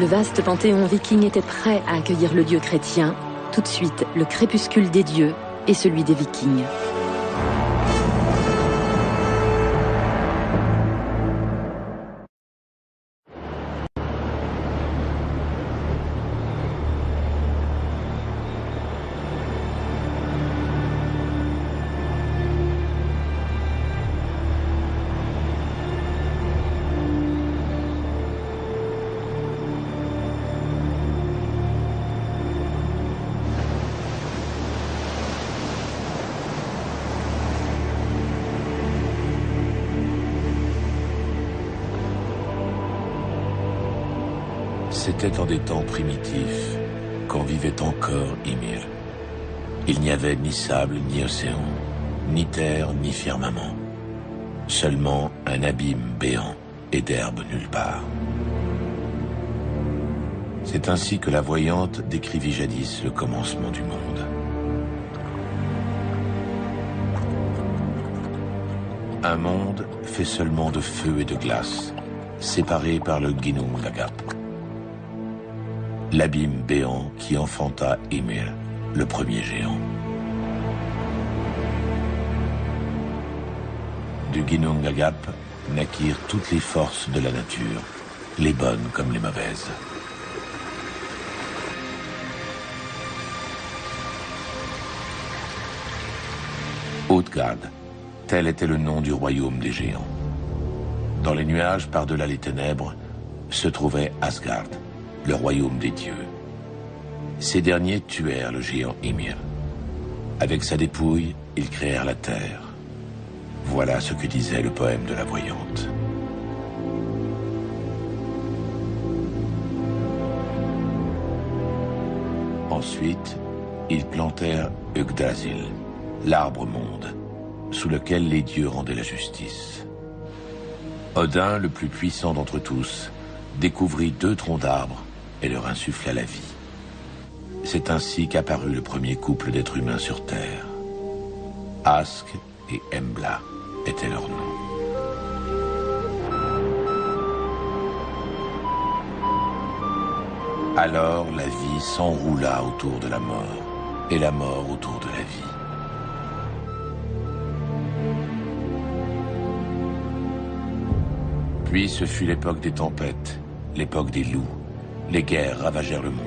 Le vaste panthéon viking était prêt à accueillir le dieu chrétien. Tout de suite, le crépuscule des dieux et celui des Vikings. C'était en des temps primitifs, quand vivait encore Ymir. Il n'y avait ni sable, ni océan, ni terre, ni firmament. Seulement un abîme béant et d'herbe nulle part. C'est ainsi que la voyante décrivit jadis le commencement du monde. Un monde fait seulement de feu et de glace, séparé par le Ginnungagap. L'abîme béant qui enfanta Ymir, le premier géant. Du Ginnungagap naquirent toutes les forces de la nature, les bonnes comme les mauvaises. Utgard, tel était le nom du royaume des géants. Dans les nuages par-delà les ténèbres se trouvait Asgard, le royaume des dieux. Ces derniers tuèrent le géant Ymir. Avec sa dépouille, ils créèrent la terre. Voilà ce que disait le poème de la voyante. Ensuite, ils plantèrent Yggdrasil, l'arbre monde, sous lequel les dieux rendaient la justice. Odin, le plus puissant d'entre tous, découvrit 2 troncs d'arbres et leur insuffla la vie. C'est ainsi qu'apparut le premier couple d'êtres humains sur Terre. Ask et Embla étaient leurs noms. Alors la vie s'enroula autour de la mort, et la mort autour de la vie. Puis ce fut l'époque des tempêtes, l'époque des loups. Les guerres ravagèrent le monde.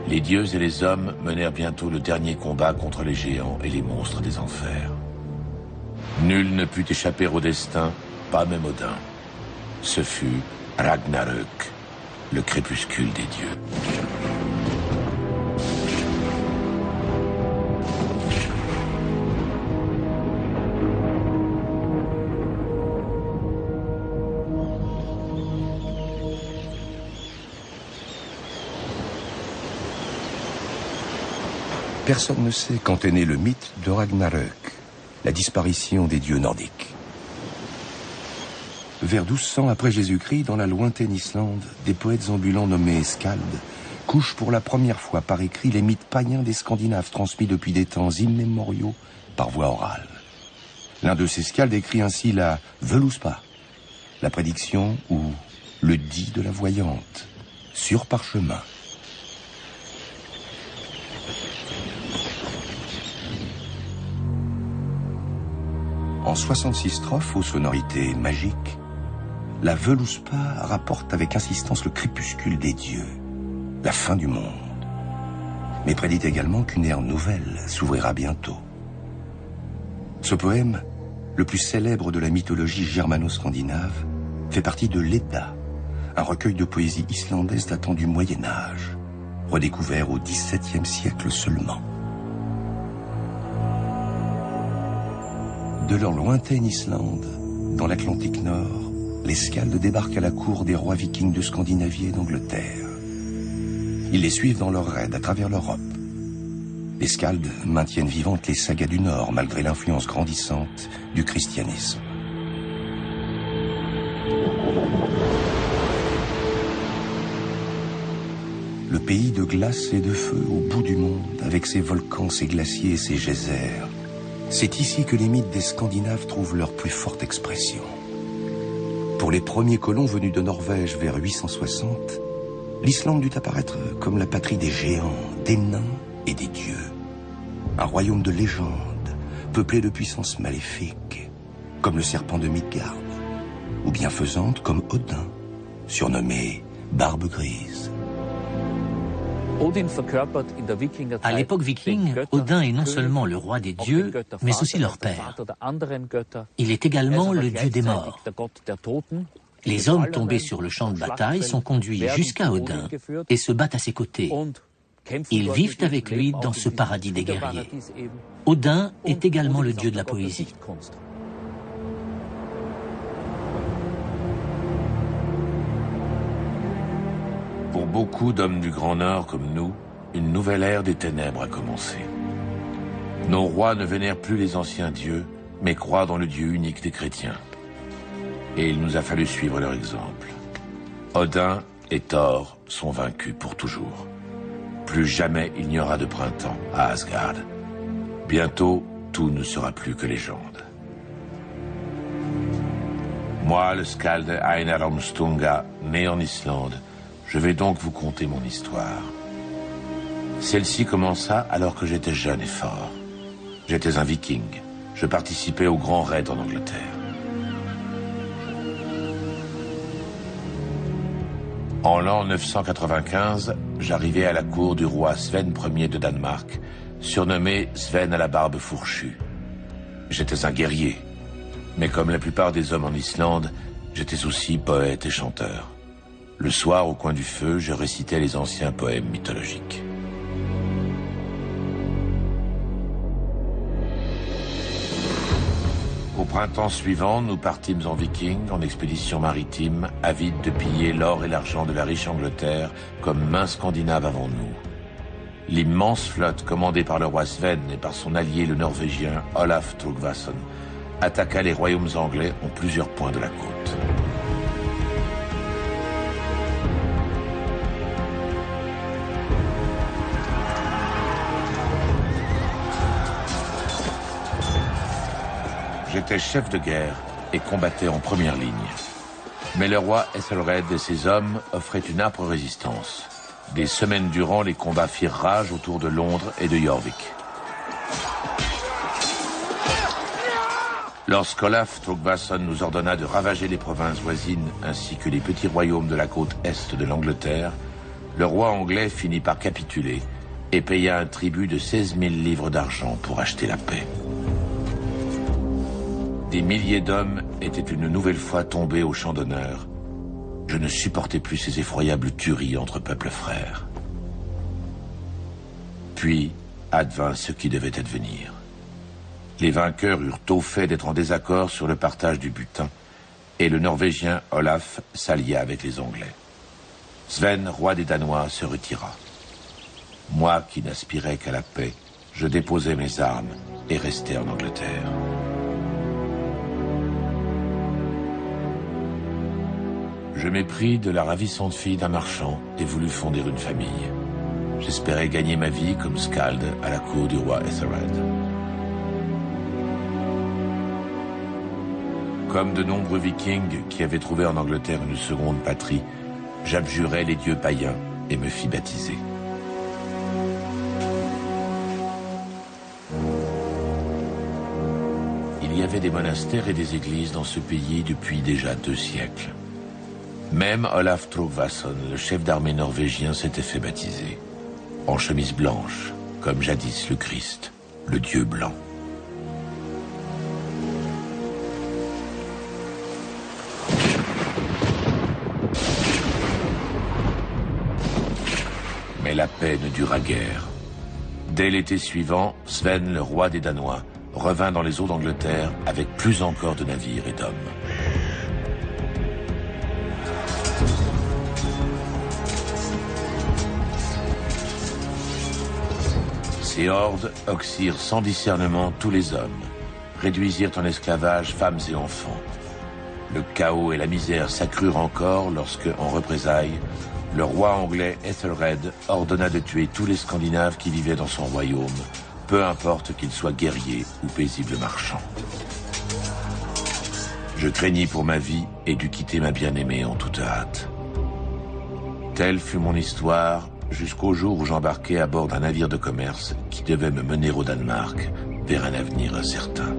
Les dieux et les hommes menèrent bientôt le dernier combat contre les géants et les monstres des enfers. Nul ne put échapper au destin, pas même Odin. Ce fut Ragnarök, le crépuscule des dieux. Personne ne sait quand est né le mythe de Ragnarök, la disparition des dieux nordiques. Vers 1200 après Jésus-Christ, dans la lointaine Islande, des poètes ambulants nommés Skald couchent pour la première fois par écrit les mythes païens des Scandinaves transmis depuis des temps immémoriaux par voie orale. L'un de ces Skald écrit ainsi la Völuspá, la prédiction ou le dit de la voyante, sur parchemin. En 66 strophes aux sonorités magiques, la Völuspá rapporte avec insistance le crépuscule des dieux, la fin du monde, mais prédit également qu'une ère nouvelle s'ouvrira bientôt. Ce poème, le plus célèbre de la mythologie germano-scandinave, fait partie de l'Edda, un recueil de poésie islandaise datant du Moyen-Âge, redécouvert au XVIIe siècle seulement. De leur lointaine Islande, dans l'Atlantique Nord, les Skaldes débarquent à la cour des rois vikings de Scandinavie et d'Angleterre. Ils les suivent dans leur raid à travers l'Europe. Les Skaldes maintiennent vivantes les sagas du Nord malgré l'influence grandissante du christianisme. Le pays de glace et de feu au bout du monde, avec ses volcans, ses glaciers et ses geysers, c'est ici que les mythes des Scandinaves trouvent leur plus forte expression. Pour les premiers colons venus de Norvège vers 860, l'Islande dut apparaître comme la patrie des géants, des nains et des dieux. Un royaume de légende, peuplé de puissances maléfiques, comme le serpent de Midgard, ou bienfaisante comme Odin, surnommé Barbe Grise. À l'époque viking, Odin est non seulement le roi des dieux, mais aussi leur père. Il est également le dieu des morts. Les hommes tombés sur le champ de bataille sont conduits jusqu'à Odin et se battent à ses côtés. Ils vivent avec lui dans ce paradis des guerriers. Odin est également le dieu de la poésie. Pour beaucoup d'hommes du Grand Nord comme nous, une nouvelle ère des ténèbres a commencé. Nos rois ne vénèrent plus les anciens dieux, mais croient dans le Dieu unique des chrétiens. Et il nous a fallu suivre leur exemple. Odin et Thor sont vaincus pour toujours. Plus jamais il n'y aura de printemps à Asgard. Bientôt, tout ne sera plus que légende. Moi, le Skald Einar Ormstunga, né en Islande, je vais donc vous conter mon histoire. Celle-ci commença alors que j'étais jeune et fort. J'étais un viking. Je participais au grand raid en Angleterre. En l'an 995, j'arrivai à la cour du roi Sven Ier de Danemark, surnommé Sven à la barbe fourchue. J'étais un guerrier, mais comme la plupart des hommes en Islande, j'étais aussi poète et chanteur. Le soir, au coin du feu, je récitais les anciens poèmes mythologiques. Au printemps suivant, nous partîmes en viking, en expédition maritime, avides de piller l'or et l'argent de la riche Angleterre, comme main scandinave avant nous. L'immense flotte commandée par le roi Sven et par son allié le Norvégien Olaf Tryggvason attaqua les royaumes anglais en plusieurs points de la côte. J'étais chef de guerre et combattais en première ligne. Mais le roi Ethelred et ses hommes offraient une âpre résistance. Des semaines durant, les combats firent rage autour de Londres et de Jorvik. Lorsqu'Olaf Tryggvason nous ordonna de ravager les provinces voisines ainsi que les petits royaumes de la côte est de l'Angleterre, le roi anglais finit par capituler et paya un tribut de 16 000 livres d'argent pour acheter la paix. Des milliers d'hommes étaient une nouvelle fois tombés au champ d'honneur. Je ne supportais plus ces effroyables tueries entre peuples frères. Puis advint ce qui devait advenir. Les vainqueurs eurent au fait d'être en désaccord sur le partage du butin, et le Norvégien Olaf s'allia avec les Anglais. Sven, roi des Danois, se retira. Moi, qui n'aspirais qu'à la paix, je déposai mes armes et restai en Angleterre. Je m'épris de la ravissante fille d'un marchand et voulus fonder une famille. J'espérais gagner ma vie comme skald à la cour du roi Ethelred. Comme de nombreux vikings qui avaient trouvé en Angleterre une seconde patrie, j'abjurai les dieux païens et me fis baptiser. Il y avait des monastères et des églises dans ce pays depuis déjà 2 siècles. Même Olaf Tryggvason, le chef d'armée norvégien, s'était fait baptiser. En chemise blanche, comme jadis le Christ, le Dieu blanc. Mais la paix ne dura guère. Dès l'été suivant, Sven, le roi des Danois, revint dans les eaux d'Angleterre avec plus encore de navires et d'hommes. Ces hordes oxyrent sans discernement tous les hommes, réduisirent en esclavage femmes et enfants. Le chaos et la misère s'accrurent encore lorsque, en représailles, le roi anglais Ethelred ordonna de tuer tous les Scandinaves qui vivaient dans son royaume, peu importe qu'ils soient guerriers ou paisibles marchands. Je craignis pour ma vie et dus quitter ma bien-aimée en toute hâte. Telle fut mon histoire jusqu'au jour où j'embarquai à bord d'un navire de commerce qui devait me mener au Danemark vers un avenir incertain.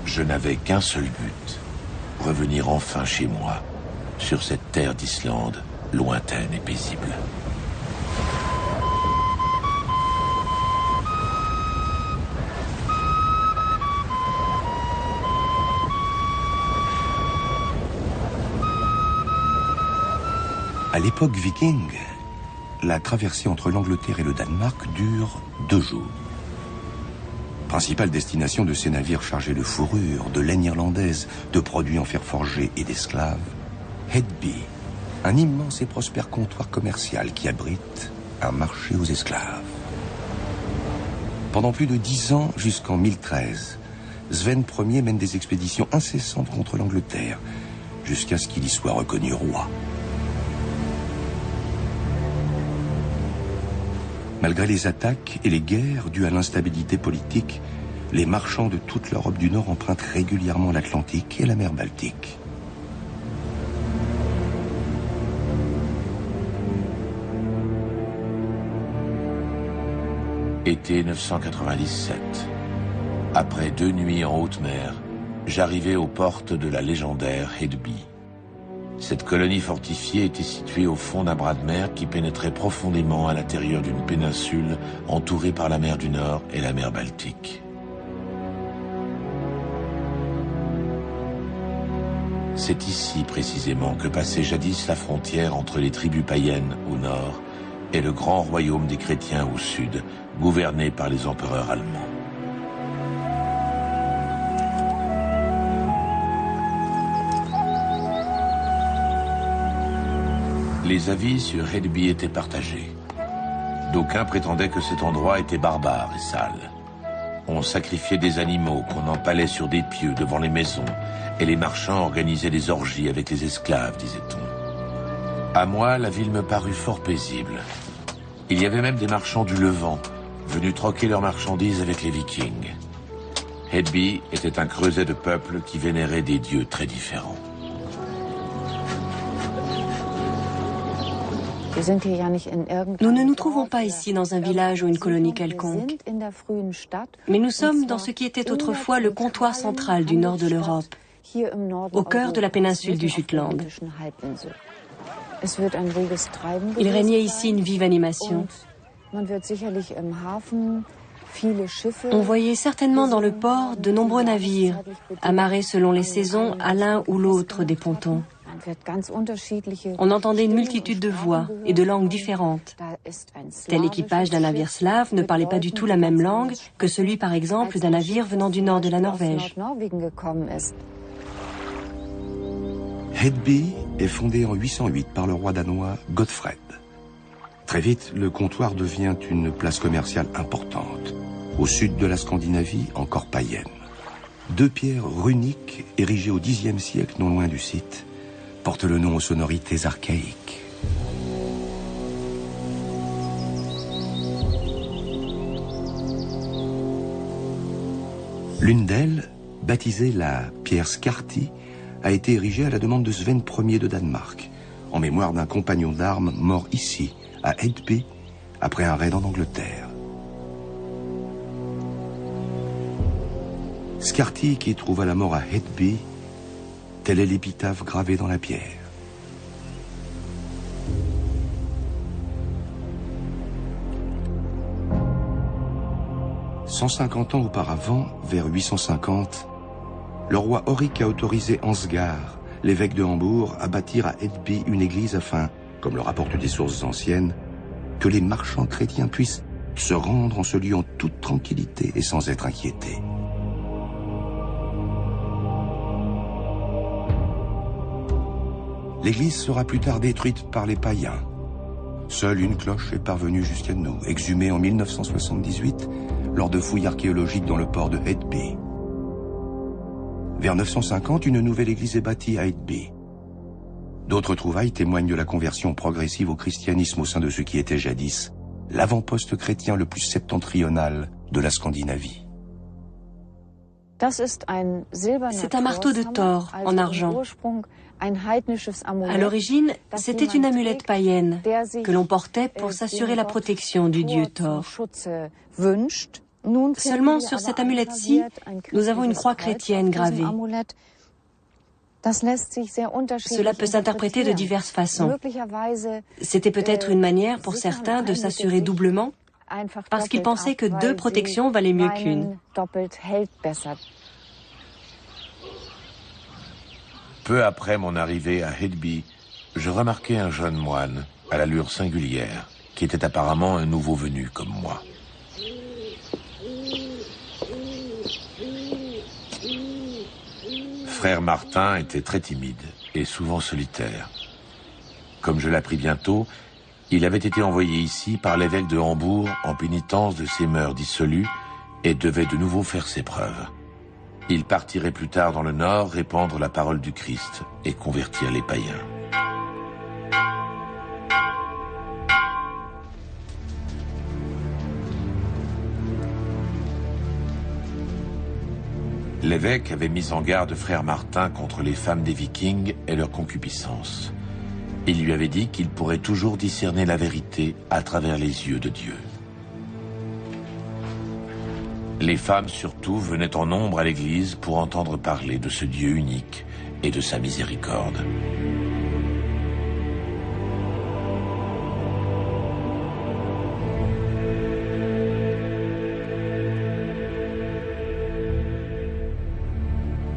Je n'avais qu'un seul but, revenir enfin chez moi, sur cette terre d'Islande, lointaine et paisible. À l'époque viking, la traversée entre l'Angleterre et le Danemark dure 2 jours. Principale destination de ces navires chargés de fourrure, de laine irlandaise, de produits en fer forgé et d'esclaves, Hedby, un immense et prospère comptoir commercial qui abrite un marché aux esclaves. Pendant plus de 10 ans, jusqu'en 1013, Sven Ier mène des expéditions incessantes contre l'Angleterre, jusqu'à ce qu'il y soit reconnu roi. Malgré les attaques et les guerres dues à l'instabilité politique, les marchands de toute l'Europe du Nord empruntent régulièrement l'Atlantique et la mer Baltique. Été 997. Après 2 nuits en haute mer, j'arrivai aux portes de la légendaire Hedby. Cette colonie fortifiée était située au fond d'un bras de mer qui pénétrait profondément à l'intérieur d'une péninsule entourée par la mer du Nord et la mer Baltique. C'est ici précisément que passait jadis la frontière entre les tribus païennes au nord et le grand royaume des chrétiens au sud, gouverné par les empereurs allemands. Les avis sur Hedby étaient partagés. D'aucuns prétendaient que cet endroit était barbare et sale. On sacrifiait des animaux qu'on empalait sur des pieux devant les maisons, et les marchands organisaient des orgies avec les esclaves, disait-on. À moi, la ville me parut fort paisible. Il y avait même des marchands du Levant, venus troquer leurs marchandises avec les Vikings. Hedby était un creuset de peuples qui vénéraient des dieux très différents. Nous ne nous trouvons pas ici dans un village ou une colonie quelconque, mais nous sommes dans ce qui était autrefois le comptoir central du nord de l'Europe, au cœur de la péninsule du Jutland. Il régnait ici une vive animation. On voyait certainement dans le port de nombreux navires, amarrés selon les saisons à l'un ou l'autre des pontons. On entendait une multitude de voix et de langues différentes. Tel équipage d'un navire slave ne parlait pas du tout la même langue que celui, par exemple, d'un navire venant du nord de la Norvège. Hedby est fondé en 808 par le roi danois Godfred. Très vite, le comptoir devient une place commerciale importante, au sud de la Scandinavie, encore païenne. 2 pierres runiques érigées au Xe siècle, non loin du site, portent le nom aux sonorités archaïques. L'une d'elles, baptisée la pierre Skarti, a été érigée à la demande de Sven Ier de Danemark, en mémoire d'un compagnon d'armes mort ici, à Hedby, après un raid en Angleterre. Skarti qui trouva la mort à Hedby, telle est l'épitaphe gravée dans la pierre. « 150 ans auparavant, vers 850, le roi Auric a autorisé Ansgar, l'évêque de Hambourg, à bâtir à Hedby une église afin, comme le rapportent des sources anciennes, que les marchands chrétiens puissent se rendre en ce lieu en toute tranquillité et sans être inquiétés. L'église sera plus tard détruite par les païens. Seule une cloche est parvenue jusqu'à nous, exhumée en 1978 lors de fouilles archéologiques dans le port de Hedby. Vers 950, une nouvelle église est bâtie à Hedby. D'autres trouvailles témoignent de la conversion progressive au christianisme au sein de ce qui était jadis l'avant-poste chrétien le plus septentrional de la Scandinavie. C'est un marteau de Thor en argent. À l'origine, c'était une amulette païenne que l'on portait pour s'assurer la protection du dieu Thor. Seulement, sur cette amulette-ci, nous avons une croix chrétienne gravée. Cela peut s'interpréter de diverses façons. C'était peut-être une manière pour certains de s'assurer doublement, parce qu'ils pensaient que 2 protections valaient mieux qu'une. Peu après mon arrivée à Hedeby, je remarquai un jeune moine, à l'allure singulière, qui était apparemment un nouveau venu comme moi. Frère Martin était très timide et souvent solitaire. Comme je l'appris bientôt, il avait été envoyé ici par l'évêque de Hambourg en pénitence de ses mœurs dissolues et devait de nouveau faire ses preuves. Il partirait plus tard dans le Nord répandre la parole du Christ et convertir les païens. L'évêque avait mis en garde frère Martin contre les femmes des Vikings et leur concupiscence. Il lui avait dit qu'il pourrait toujours discerner la vérité à travers les yeux de Dieu. Les femmes surtout venaient en nombre à l'église pour entendre parler de ce Dieu unique et de sa miséricorde.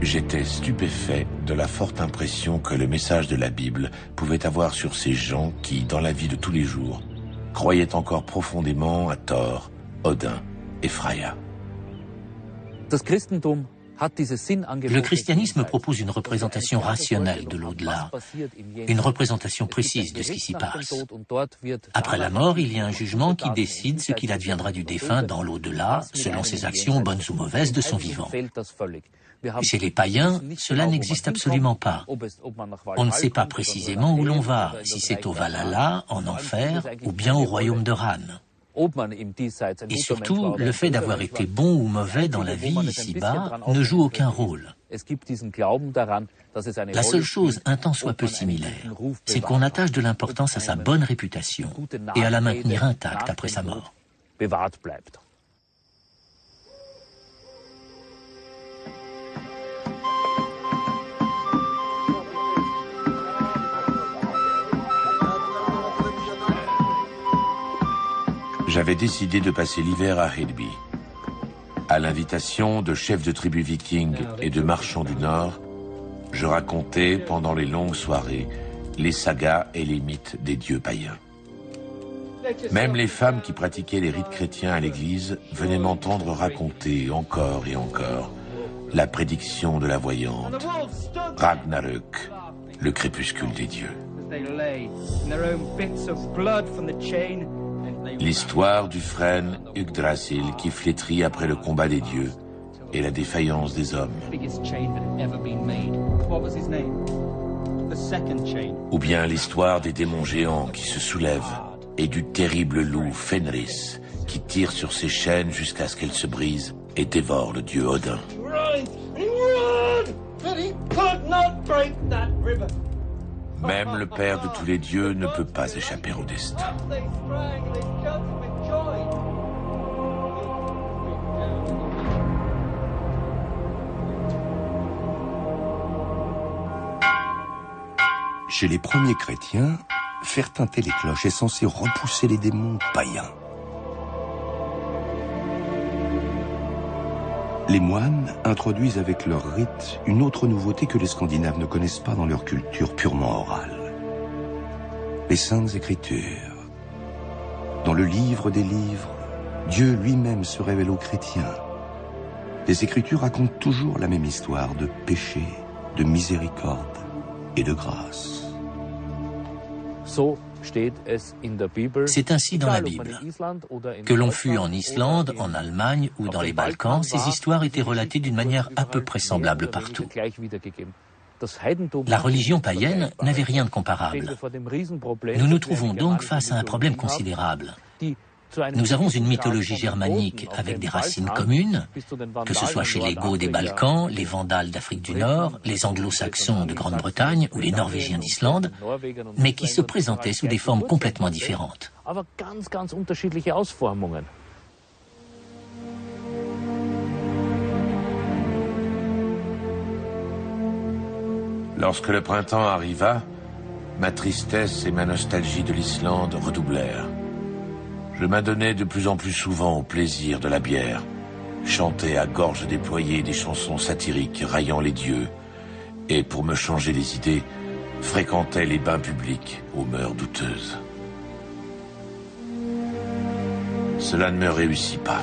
J'étais stupéfait de la forte impression que le message de la Bible pouvait avoir sur ces gens qui, dans la vie de tous les jours, croyaient encore profondément à Thor, Odin et Freya. Le christianisme propose une représentation rationnelle de l'au-delà, une représentation précise de ce qui s'y passe. Après la mort, il y a un jugement qui décide ce qu'il adviendra du défunt dans l'au-delà, selon ses actions bonnes ou mauvaises de son vivant. Chez les païens, cela n'existe absolument pas. On ne sait pas précisément où l'on va, si c'est au Valhalla, en enfer, ou bien au royaume de Ran. Et surtout, le fait d'avoir été bon ou mauvais dans la vie ici-bas ne joue aucun rôle. La seule chose, un tant soit peu similaire, c'est qu'on attache de l'importance à sa bonne réputation et à la maintenir intacte après sa mort. J'avais décidé de passer l'hiver à Hedeby. À l'invitation de chefs de tribus vikings et de marchands du Nord, je racontais pendant les longues soirées les sagas et les mythes des dieux païens. Même les femmes qui pratiquaient les rites chrétiens à l'église venaient m'entendre raconter encore et encore la prédiction de la voyante, Ragnarök, le crépuscule des dieux. L'histoire du frêne Yggdrasil qui flétrit après le combat des dieux et la défaillance des hommes. Ou bien l'histoire des démons géants qui se soulèvent et du terrible loup Fenris qui tire sur ses chaînes jusqu'à ce qu'elles se brisent et dévore le dieu Odin. Même le père de tous les dieux ne peut pas échapper au destin. Chez les premiers chrétiens, faire tinter les cloches est censé repousser les démons païens. Les moines introduisent avec leur rite une autre nouveauté que les Scandinaves ne connaissent pas dans leur culture purement orale. Les Saintes Écritures. Dans le livre des livres, Dieu lui-même se révèle aux chrétiens. Les Écritures racontent toujours la même histoire de péché, de miséricorde et de grâce. C'est ainsi dans la Bible. Que l'on fût en Islande, en Allemagne ou dans les Balkans, ces histoires étaient relatées d'une manière à peu près semblable partout. La religion païenne n'avait rien de comparable. Nous nous trouvons donc face à un problème considérable. Nous avons une mythologie germanique avec des racines communes, que ce soit chez les Goths des Balkans, les Vandales d'Afrique du Nord, les Anglo-Saxons de Grande-Bretagne ou les Norvégiens d'Islande, mais qui se présentaient sous des formes complètement différentes. Lorsque le printemps arriva, ma tristesse et ma nostalgie de l'Islande redoublèrent. Je m'adonnais de plus en plus souvent au plaisir de la bière, chantais à gorge déployée des chansons satiriques raillant les dieux, et pour me changer les idées, fréquentais les bains publics aux mœurs douteuses. Cela ne me réussit pas.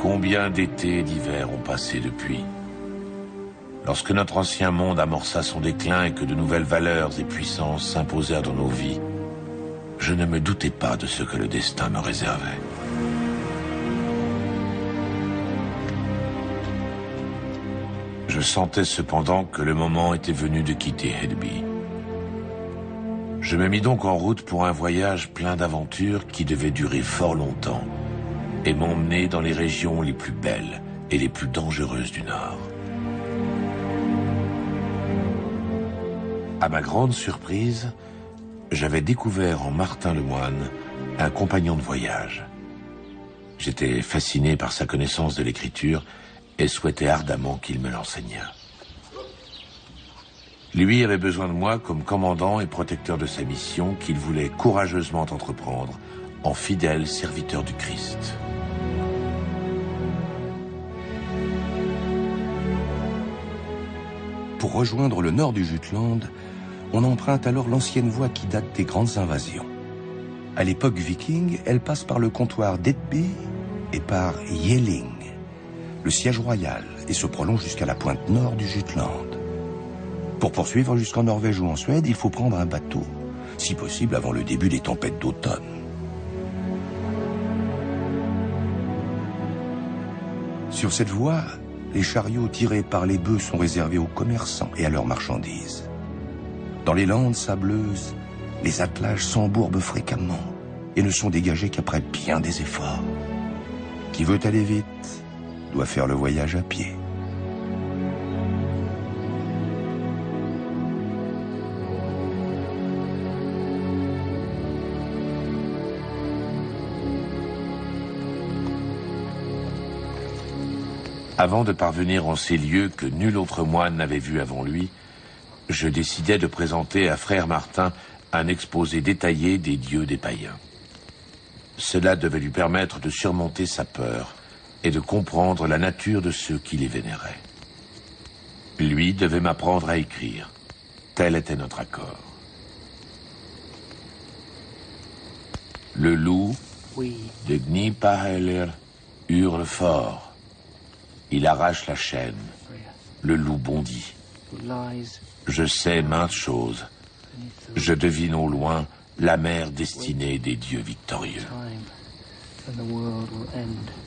Combien d'étés et d'hivers ont passé depuis? Lorsque notre ancien monde amorça son déclin et que de nouvelles valeurs et puissances s'imposèrent dans nos vies, je ne me doutais pas de ce que le destin me réservait. Je sentais cependant que le moment était venu de quitter Hedeby. Je me mis donc en route pour un voyage plein d'aventures qui devait durer fort longtemps et m'emmener dans les régions les plus belles et les plus dangereuses du Nord. À ma grande surprise, j'avais découvert en Martin le Moine un compagnon de voyage. J'étais fasciné par sa connaissance de l'écriture et souhaitais ardemment qu'il me l'enseignât. Lui avait besoin de moi comme commandant et protecteur de sa mission qu'il voulait courageusement entreprendre en fidèle serviteur du Christ. Pour rejoindre le nord du Jutland, on emprunte alors l'ancienne voie qui date des grandes invasions. À l'époque viking, elle passe par le comptoir d'Edby et par Jelling, le siège royal, et se prolonge jusqu'à la pointe nord du Jutland. Pour poursuivre jusqu'en Norvège ou en Suède, il faut prendre un bateau, si possible avant le début des tempêtes d'automne. Sur cette voie, les chariots tirés par les bœufs sont réservés aux commerçants et à leurs marchandises. Dans les landes sableuses, les attelages s'embourbent fréquemment et ne sont dégagés qu'après bien des efforts. Qui veut aller vite doit faire le voyage à pied. Avant de parvenir en ces lieux que nul autre moine n'avait vus avant lui, je décidai de présenter à frère Martin un exposé détaillé des dieux des païens. Cela devait lui permettre de surmonter sa peur et de comprendre la nature de ceux qui les vénéraient. Lui devait m'apprendre à écrire. Tel était notre accord. Le loup de Gnipahelir hurle fort. Il arrache la chaîne. Le loup bondit. Je sais maintes choses. Je devine au loin la mère destinée des dieux victorieux.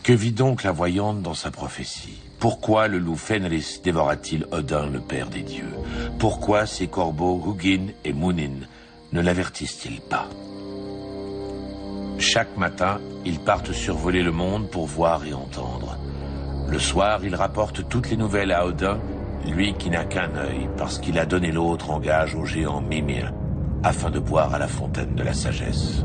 Que vit donc la voyante dans sa prophétie? Pourquoi le loup Fenris dévora-t-il Odin, le père des dieux? Pourquoi ses corbeaux Hugin et Munin ne l'avertissent-ils pas? Chaque matin, ils partent survoler le monde pour voir et entendre. Le soir, ils rapportent toutes les nouvelles à Odin, lui qui n'a qu'un œil, parce qu'il a donné l'autre en gage au géant Mimir, afin de boire à la fontaine de la sagesse.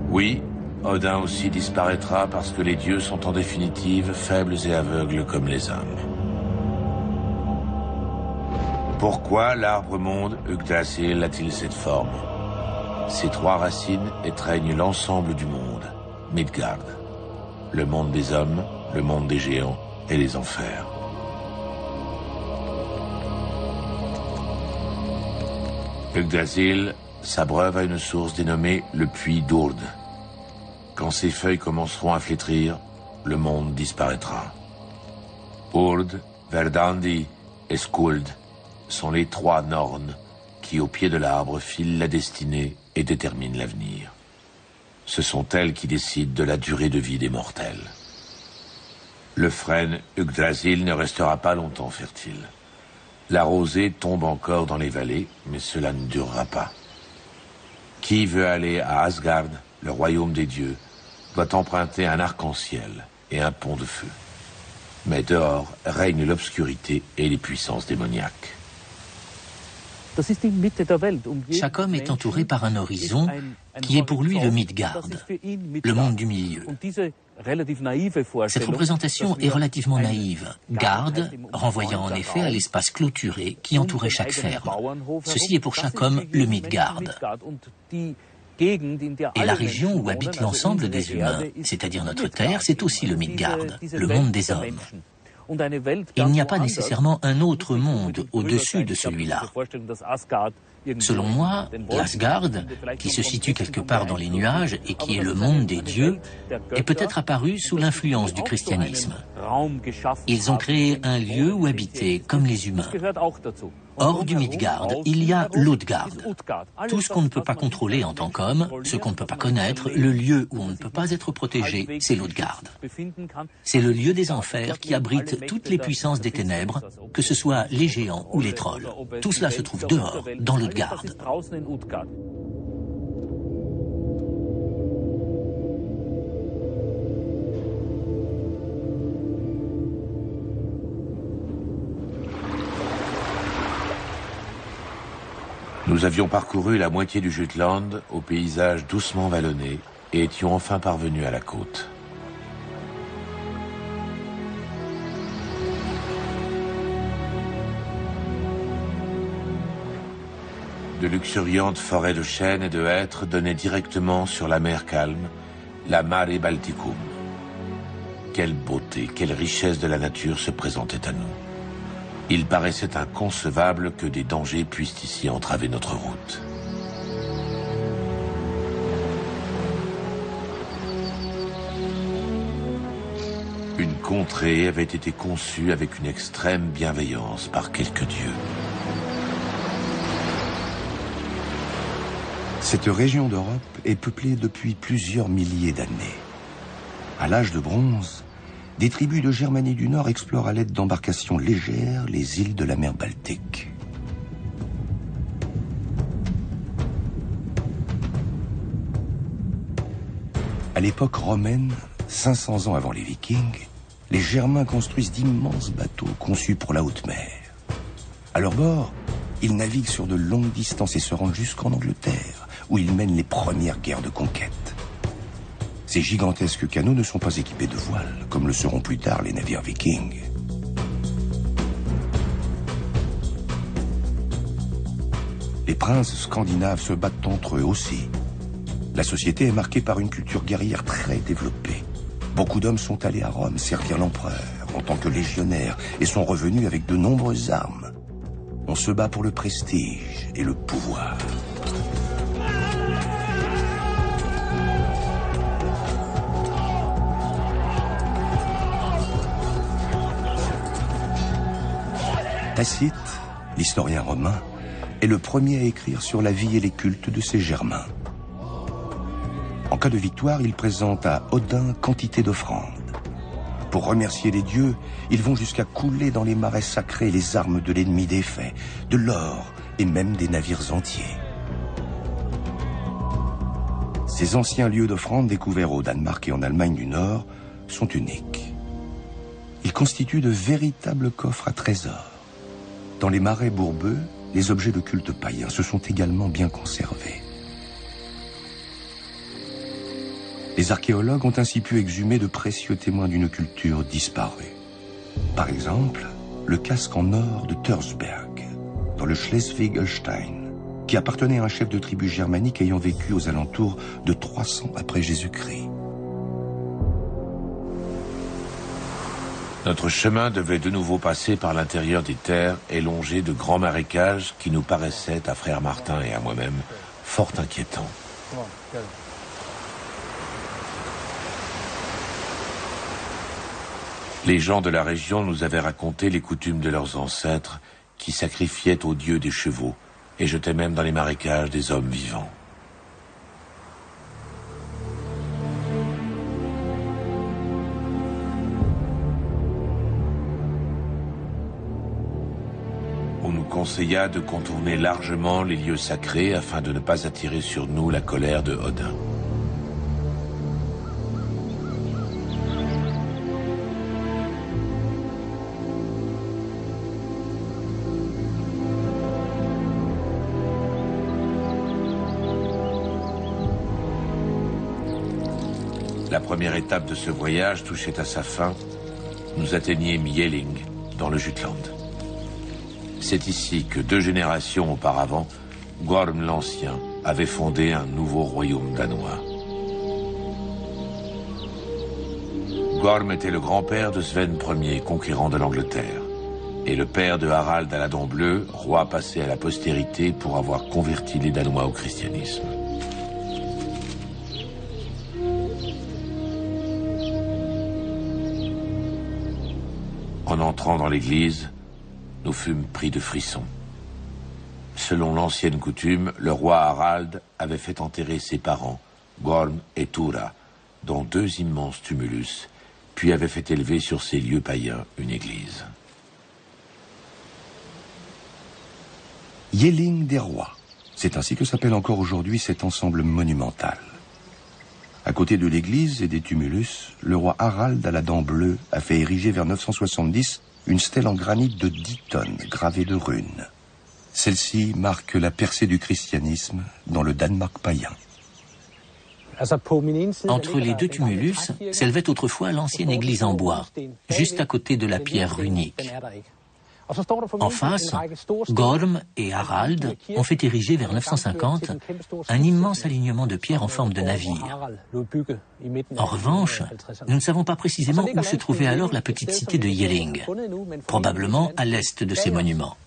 Oui, Odin aussi disparaîtra parce que les dieux sont en définitive faibles et aveugles comme les hommes. Pourquoi l'arbre-monde Yggdrasil a-t-il cette forme? Ces trois racines étreignent l'ensemble du monde, Midgard. Le monde des hommes, le monde des géants et les enfers. Yggdrasil s'abreuve à une source dénommée le puits d'Urd. Quand ses feuilles commenceront à flétrir, le monde disparaîtra. Urd, Verdandi et Skuld sont les trois Norns qui, au pied de l'arbre, filent la destinée et déterminent l'avenir. Ce sont elles qui décident de la durée de vie des mortels. Le frêne Yggdrasil ne restera pas longtemps fertile. La rosée tombe encore dans les vallées, mais cela ne durera pas. Qui veut aller à Asgard, le royaume des dieux, doit emprunter un arc-en-ciel et un pont de feu. Mais dehors règne l'obscurité et les puissances démoniaques. Chaque homme est entouré par un horizon qui est pour lui le Midgard, le monde du milieu. Cette représentation est relativement naïve. Gard, renvoyant en effet à l'espace clôturé qui entourait chaque ferme. Ceci est pour chaque homme le Midgard. Et la région où habite l'ensemble des humains, c'est-à-dire notre Terre, c'est aussi le Midgard, le monde des hommes. Il n'y a pas nécessairement un autre monde au-dessus de celui-là. Selon moi, l'Asgard, qui se situe quelque part dans les nuages et qui est le monde des dieux, est peut-être apparu sous l'influence du christianisme. Ils ont créé un lieu où habiter, comme les humains. Hors du Midgard, il y a l'Utgard. Tout ce qu'on ne peut pas contrôler en tant qu'homme, ce qu'on ne peut pas connaître, le lieu où on ne peut pas être protégé, c'est l'Utgard. C'est le lieu des enfers qui abrite toutes les puissances des ténèbres, que ce soit les géants ou les trolls. Tout cela se trouve dehors, dans l'Utgard. Nous avions parcouru la moitié du Jutland au paysage doucement vallonné et étions enfin parvenus à la côte. De luxuriantes forêts de chênes et de hêtres donnaient directement sur la mer calme, la Mare Balticum. Quelle beauté, quelle richesse de la nature se présentait à nous. Il paraissait inconcevable que des dangers puissent ici entraver notre route. Une contrée avait été conçue avec une extrême bienveillance par quelques dieux. Cette région d'Europe est peuplée depuis plusieurs milliers d'années. À l'âge de bronze, des tribus de Germanie du Nord explorent à l'aide d'embarcations légères les îles de la mer Baltique. À l'époque romaine, 500 ans avant les Vikings, les Germains construisent d'immenses bateaux conçus pour la haute mer. À leur bord, ils naviguent sur de longues distances et se rendent jusqu'en Angleterre, où ils mènent les premières guerres de conquête. Ces gigantesques canots ne sont pas équipés de voiles, comme le seront plus tard les navires vikings. Les princes scandinaves se battent entre eux aussi. La société est marquée par une culture guerrière très développée. Beaucoup d'hommes sont allés à Rome servir l'empereur en tant que légionnaires et sont revenus avec de nombreuses armes. On se bat pour le prestige et le pouvoir. Tacite, l'historien romain, est le premier à écrire sur la vie et les cultes de ces Germains. En cas de victoire, il présente à Odin quantité d'offrandes. Pour remercier les dieux, ils vont jusqu'à couler dans les marais sacrés les armes de l'ennemi défait, de l'or et même des navires entiers. Ces anciens lieux d'offrandes découverts au Danemark et en Allemagne du Nord sont uniques. Ils constituent de véritables coffres à trésors. Dans les marais bourbeux, les objets de culte païen se sont également bien conservés. Les archéologues ont ainsi pu exhumer de précieux témoins d'une culture disparue. Par exemple, le casque en or de Törsberg, dans le Schleswig-Holstein, qui appartenait à un chef de tribu germanique ayant vécu aux alentours de 300 après Jésus-Christ. Notre chemin devait de nouveau passer par l'intérieur des terres et longer de grands marécages qui nous paraissaient, à frère Martin et à moi-même, fort inquiétants. Les gens de la région nous avaient raconté les coutumes de leurs ancêtres qui sacrifiaient aux dieux des chevaux et jetaient même dans les marécages des hommes vivants. conseilla de contourner largement les lieux sacrés afin de ne pas attirer sur nous la colère de Odin. La première étape de ce voyage touchait à sa fin. Nous atteignîmes Jelling, dans le Jutland. C'est ici que 2 générations auparavant, Gorm l'Ancien avait fondé un nouveau royaume danois. Gorm était le grand-père de Sven Ier, conquérant de l'Angleterre, et le père de Harald à la dent bleue, roi passé à la postérité pour avoir converti les Danois au christianisme. En entrant dans l'église, nous fûmes pris de frissons. Selon l'ancienne coutume, le roi Harald avait fait enterrer ses parents, Gorm et Thura, dans 2 immenses tumulus, puis avait fait élever sur ces lieux païens une église. Jelling des rois, c'est ainsi que s'appelle encore aujourd'hui cet ensemble monumental. À côté de l'église et des tumulus, le roi Harald à la dent bleue a fait ériger vers 970 une stèle en granit de 10 tonnes gravée de runes. Celle-ci marque la percée du christianisme dans le Danemark païen. Entre les 2 tumulus s'élevait autrefois l'ancienne église en bois, juste à côté de la pierre runique. En face, Gorm et Harald ont fait ériger vers 950 un immense alignement de pierres en forme de navire. En revanche, nous ne savons pas précisément où se trouvait alors la petite cité de Jelling, probablement à l'est de ces monuments.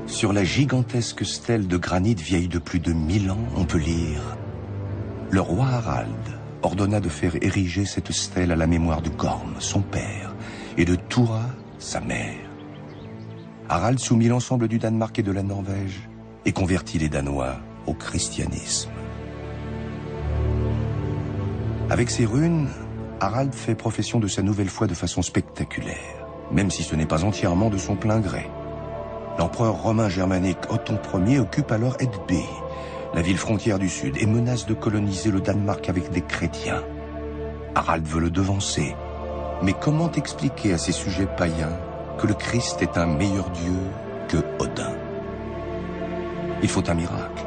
Sur la gigantesque stèle de granit vieille de plus de 1000 ans, on peut lire « Le roi Harald ordonna de faire ériger cette stèle à la mémoire de Gorm, son père, et de Thura, sa mère. Harald soumit l'ensemble du Danemark et de la Norvège et convertit les Danois au christianisme. Avec ces runes, Harald fait profession de sa nouvelle foi de façon spectaculaire, même si ce n'est pas entièrement de son plein gré. L'empereur romain germanique Otton Ier occupe alors Edby, la ville frontière du Sud, et menace de coloniser le Danemark avec des chrétiens. Harald veut le devancer. Mais comment expliquer à ces sujets païens que le Christ est un meilleur Dieu que Odin? Il faut un miracle.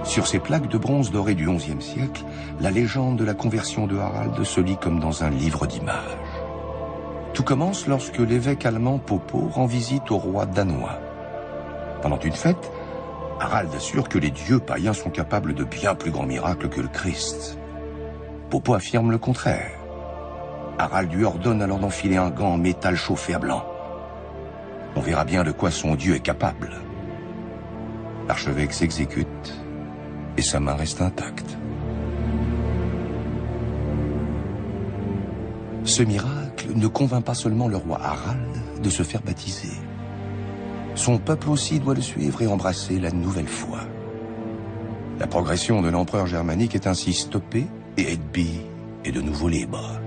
Sur ces plaques de bronze dorées du XIe siècle, la légende de la conversion de Harald se lit comme dans un livre d'images. Tout commence lorsque l'évêque allemand Popo rend visite au roi danois. Pendant une fête, Harald assure que les dieux païens sont capables de bien plus grands miracles que le Christ. Popo affirme le contraire. Harald lui ordonne alors d'enfiler un gant en métal chauffé à blanc. On verra bien de quoi son dieu est capable. L'archevêque s'exécute et sa main reste intacte. Ce miracle ne convainc pas seulement le roi Harald de se faire baptiser. Son peuple aussi doit le suivre et embrasser la nouvelle foi. La progression de l'empereur germanique est ainsi stoppée et Edby est de nouveau libre.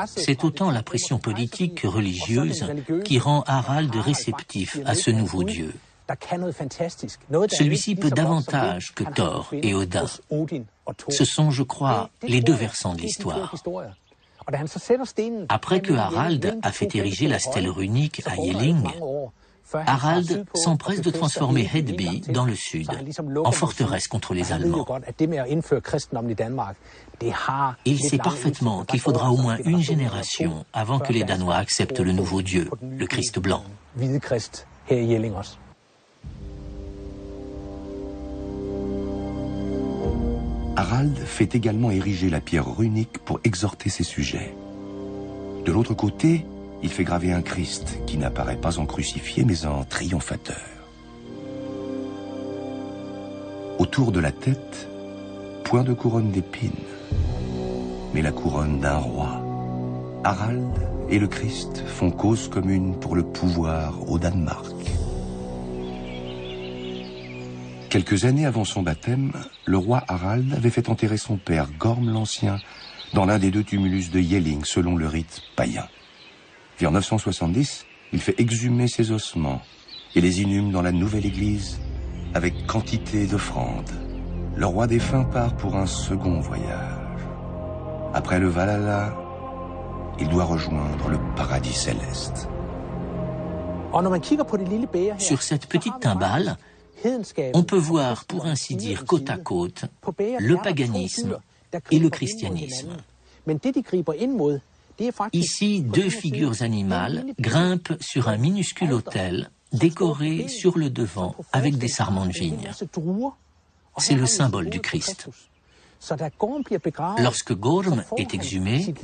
C'est autant la pression politique que religieuse qui rend Harald réceptif à ce nouveau Dieu. Celui-ci peut davantage que Thor et Odin. Ce sont, je crois, les 2 versants de l'histoire. Après que Harald a fait ériger la stèle runique à Jelling, Harald s'empresse de transformer Hedby, dans le sud, en forteresse contre les Allemands. Il sait parfaitement qu'il faudra au moins une génération avant que les Danois acceptent le nouveau Dieu, le Christ blanc. Harald fait également ériger la pierre runique pour exhorter ses sujets. De l'autre côté, il fait graver un Christ qui n'apparaît pas en crucifié mais en triomphateur. Autour de la tête, point de couronne d'épines, mais la couronne d'un roi. Harald et le Christ font cause commune pour le pouvoir au Danemark. Quelques années avant son baptême, le roi Harald avait fait enterrer son père, Gorm l'Ancien, dans l'un des deux tumulus de Yelling, selon le rite païen. Vers 970, il fait exhumer ses ossements et les inhume dans la nouvelle église avec quantité d'offrandes. Le roi défunt part pour un second voyage. Après le Valhalla, il doit rejoindre le paradis céleste. Sur cette petite timbale, on peut voir, pour ainsi dire, côte à côte, le paganisme et le christianisme. Ici, deux figures animales grimpent sur un minuscule autel décoré sur le devant avec des sarments de vigne. C'est le symbole du Christ. Lorsque Gorm est exhumé,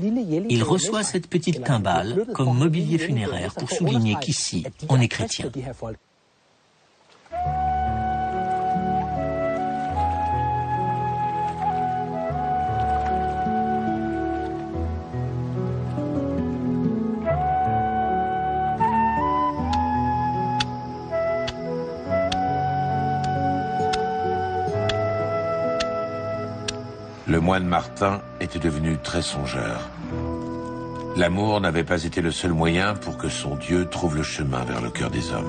il reçoit cette petite timbale comme mobilier funéraire pour souligner qu'ici, on est chrétien. Le moine Martin était devenu très songeur. L'amour n'avait pas été le seul moyen pour que son Dieu trouve le chemin vers le cœur des hommes.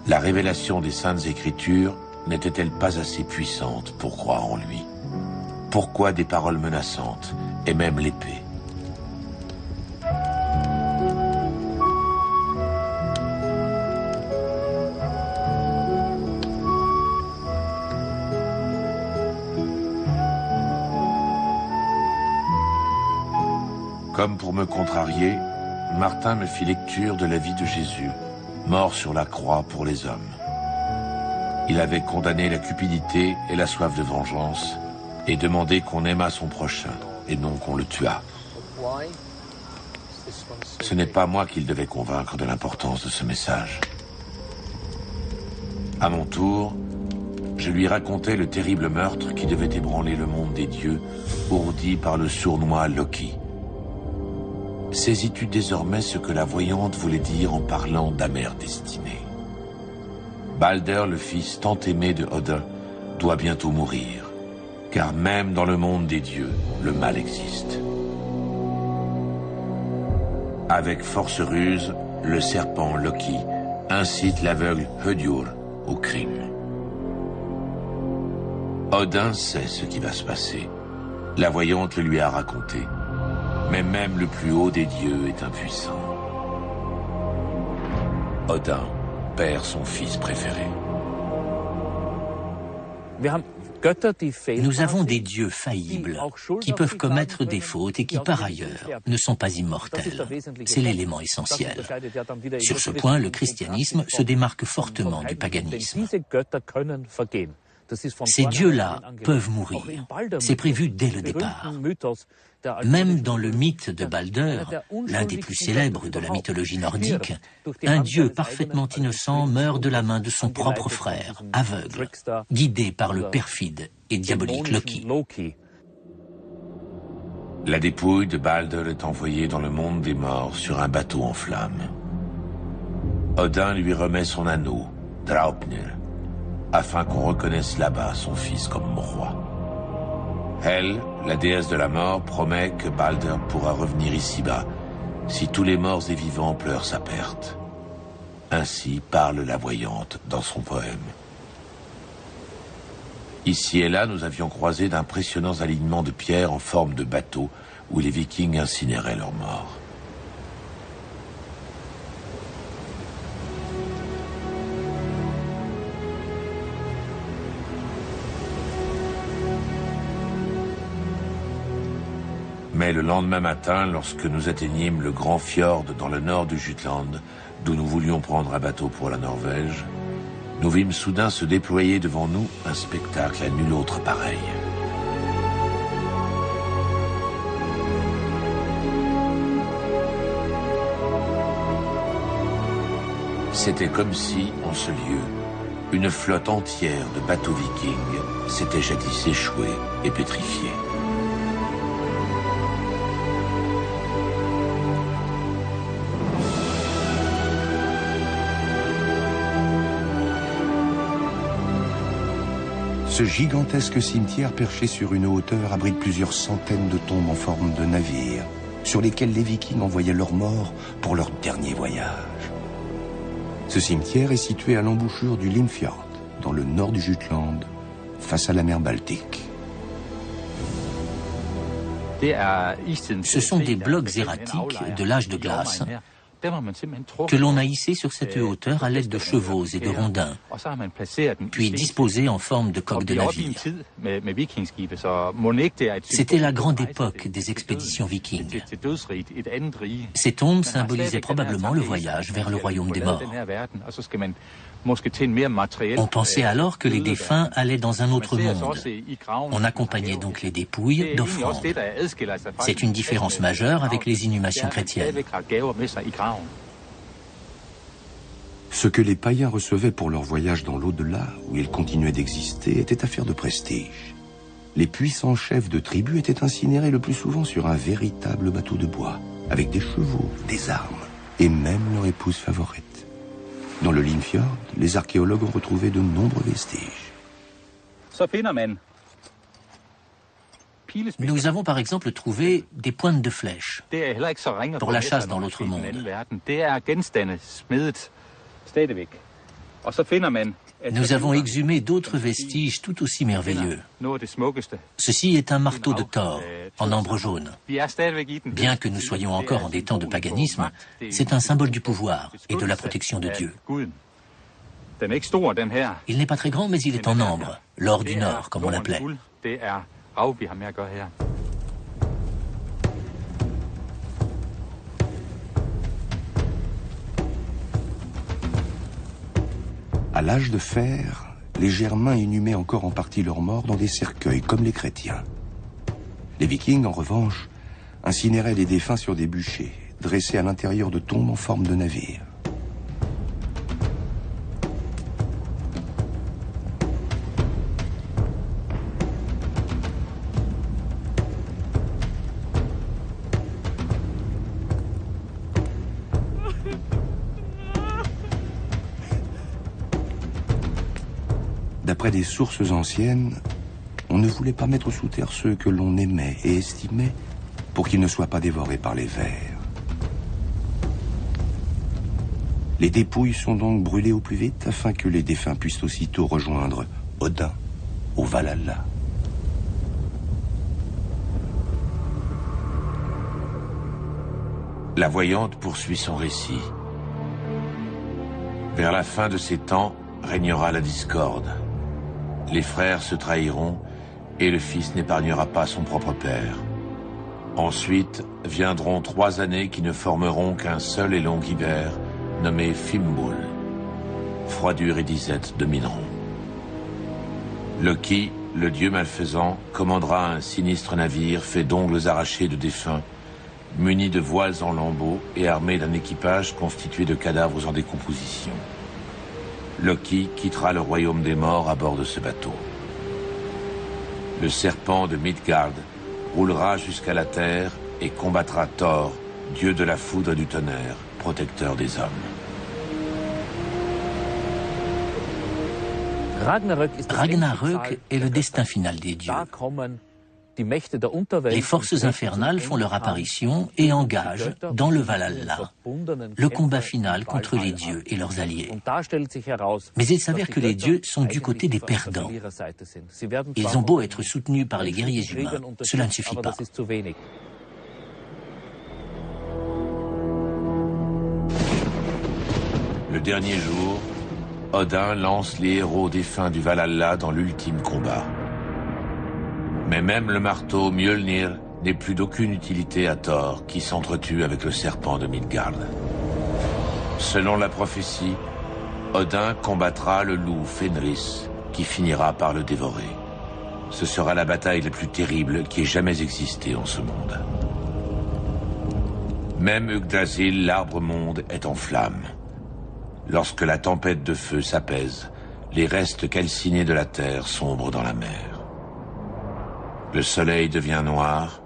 La révélation des Saintes Écritures n'était-elle pas assez puissante pour croire en lui? Pourquoi des paroles menaçantes et même l'épée? Comme pour me contrarier, Martin me fit lecture de la vie de Jésus, mort sur la croix pour les hommes. Il avait condamné la cupidité et la soif de vengeance et demandé qu'on aimât son prochain et non qu'on le tuât. Ce n'est pas moi qu'il devait convaincre de l'importance de ce message. À mon tour, je lui racontais le terrible meurtre qui devait ébranler le monde des dieux, ourdi par le sournois Loki. Saisis-tu désormais ce que la voyante voulait dire en parlant d'amère destinée? Balder, le fils tant aimé de Odin, doit bientôt mourir, car même dans le monde des dieux, le mal existe. Avec force ruse, le serpent Loki incite l'aveugle Hödur au crime. Odin sait ce qui va se passer. La voyante le lui a raconté. Mais même le plus haut des dieux est impuissant. Odin perd son fils préféré. Nous avons des dieux faillibles qui peuvent commettre des fautes et qui, par ailleurs, ne sont pas immortels. C'est l'élément essentiel. Sur ce point, le christianisme se démarque fortement du paganisme. Ces dieux-là peuvent mourir. C'est prévu dès le départ. Même dans le mythe de Balder, l'un des plus célèbres de la mythologie nordique, un dieu parfaitement innocent meurt de la main de son propre frère, aveugle, guidé par le perfide et diabolique Loki. La dépouille de Balder est envoyée dans le monde des morts sur un bateau en flammes. Odin lui remet son anneau, Draupnir, afin qu'on reconnaisse là-bas son fils comme roi. Hel, la déesse de la mort, promet que Balder pourra revenir ici-bas si tous les morts et vivants pleurent sa perte. Ainsi parle la voyante dans son poème. Ici et là, nous avions croisé d'impressionnants alignements de pierres en forme de bateaux où les Vikings incinéraient leurs morts. Mais le lendemain matin, lorsque nous atteignîmes le grand fjord dans le nord du Jutland, d'où nous voulions prendre un bateau pour la Norvège, nous vîmes soudain se déployer devant nous un spectacle à nul autre pareil. C'était comme si, en ce lieu, une flotte entière de bateaux vikings s'était jadis échouée et pétrifiée. Ce gigantesque cimetière perché sur une hauteur abrite plusieurs centaines de tombes en forme de navires, sur lesquels les Vikings envoyaient leurs morts pour leur dernier voyage. Ce cimetière est situé à l'embouchure du Limfjord, dans le nord du Jutland, face à la mer Baltique. Ce sont des blocs erratiques de l'âge de glace que l'on a hissés sur cette hauteur à l'aide de chevaux et de rondins, puis disposés en forme de coque de navire. C'était la grande époque des expéditions vikings. Ces tombes symbolisaient probablement le voyage vers le royaume des morts. On pensait alors que les défunts allaient dans un autre monde. On accompagnait donc les dépouilles d'offrandes. C'est une différence majeure avec les inhumations chrétiennes. Ce que les païens recevaient pour leur voyage dans l'au-delà, où ils continuaient d'exister, était affaire de prestige. Les puissants chefs de tribus étaient incinérés le plus souvent sur un véritable bateau de bois, avec des chevaux, des armes, et même leur épouse favorite. Dans le Limfjord, les archéologues ont retrouvé de nombreux vestiges. Nous avons par exemple trouvé des pointes de flèches pour la chasse dans l'autre monde. Nous avons exhumé d'autres vestiges tout aussi merveilleux. Ceci est un marteau de Thor, en ambre jaune. Bien que nous soyons encore en des temps de paganisme, c'est un symbole du pouvoir et de la protection de Dieu. Il n'est pas très grand, mais il est en ambre, l'or du Nord, comme on l'appelait. À l'âge de fer, les Germains inhumaient encore en partie leurs morts dans des cercueils, comme les chrétiens. Les Vikings, en revanche, incinéraient les défunts sur des bûchers, dressés à l'intérieur de tombes en forme de navires. D'après des sources anciennes, on ne voulait pas mettre sous terre ceux que l'on aimait et estimait pour qu'ils ne soient pas dévorés par les vers. Les dépouilles sont donc brûlées au plus vite afin que les défunts puissent aussitôt rejoindre Odin au Valhalla. La voyante poursuit son récit. Vers la fin de ces temps régnera la discorde. Les frères se trahiront et le fils n'épargnera pas son propre père. Ensuite viendront 3 années qui ne formeront qu'un seul et long hiver, nommé Fimbul. Froidure et disette domineront. Loki, le dieu malfaisant, commandera un sinistre navire fait d'ongles arrachés de défunts, muni de voiles en lambeaux et armé d'un équipage constitué de cadavres en décomposition. Loki quittera le royaume des morts à bord de ce bateau. Le serpent de Midgard roulera jusqu'à la terre et combattra Thor, dieu de la foudre et du tonnerre, protecteur des hommes. Ragnarök est le destin final des dieux. Les forces infernales font leur apparition et engagent, dans le Valhalla, le combat final contre les dieux et leurs alliés. Mais il s'avère que les dieux sont du côté des perdants. Ils ont beau être soutenus par les guerriers humains, cela ne suffit pas. Le dernier jour, Odin lance les héros défunts du Valhalla dans l'ultime combat. Mais même le marteau Mjolnir n'est plus d'aucune utilité à Thor, qui s'entretue avec le serpent de Midgard. Selon la prophétie, Odin combattra le loup Fenris, qui finira par le dévorer. Ce sera la bataille la plus terrible qui ait jamais existé en ce monde. Même Yggdrasil, l'arbre-monde, est en flammes. Lorsque la tempête de feu s'apaise, les restes calcinés de la terre sombrent dans la mer. Le soleil devient noir,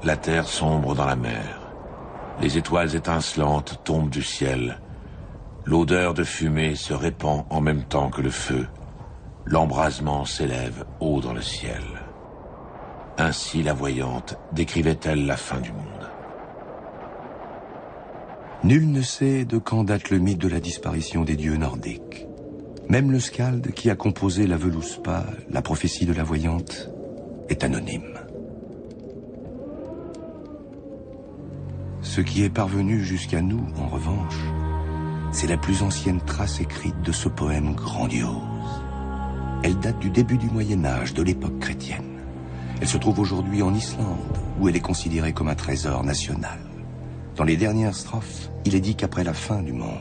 la terre sombre dans la mer. Les étoiles étincelantes tombent du ciel. L'odeur de fumée se répand en même temps que le feu. L'embrasement s'élève haut dans le ciel. Ainsi la voyante décrivait-elle la fin du monde. Nul ne sait de quand date le mythe de la disparition des dieux nordiques. Même le skald qui a composé la Völuspá, la prophétie de la voyante, est anonyme. Ce qui est parvenu jusqu'à nous, en revanche, c'est la plus ancienne trace écrite de ce poème grandiose. Elle date du début du Moyen-Âge, de l'époque chrétienne. Elle se trouve aujourd'hui en Islande, où elle est considérée comme un trésor national. Dans les dernières strophes, il est dit qu'après la fin du monde,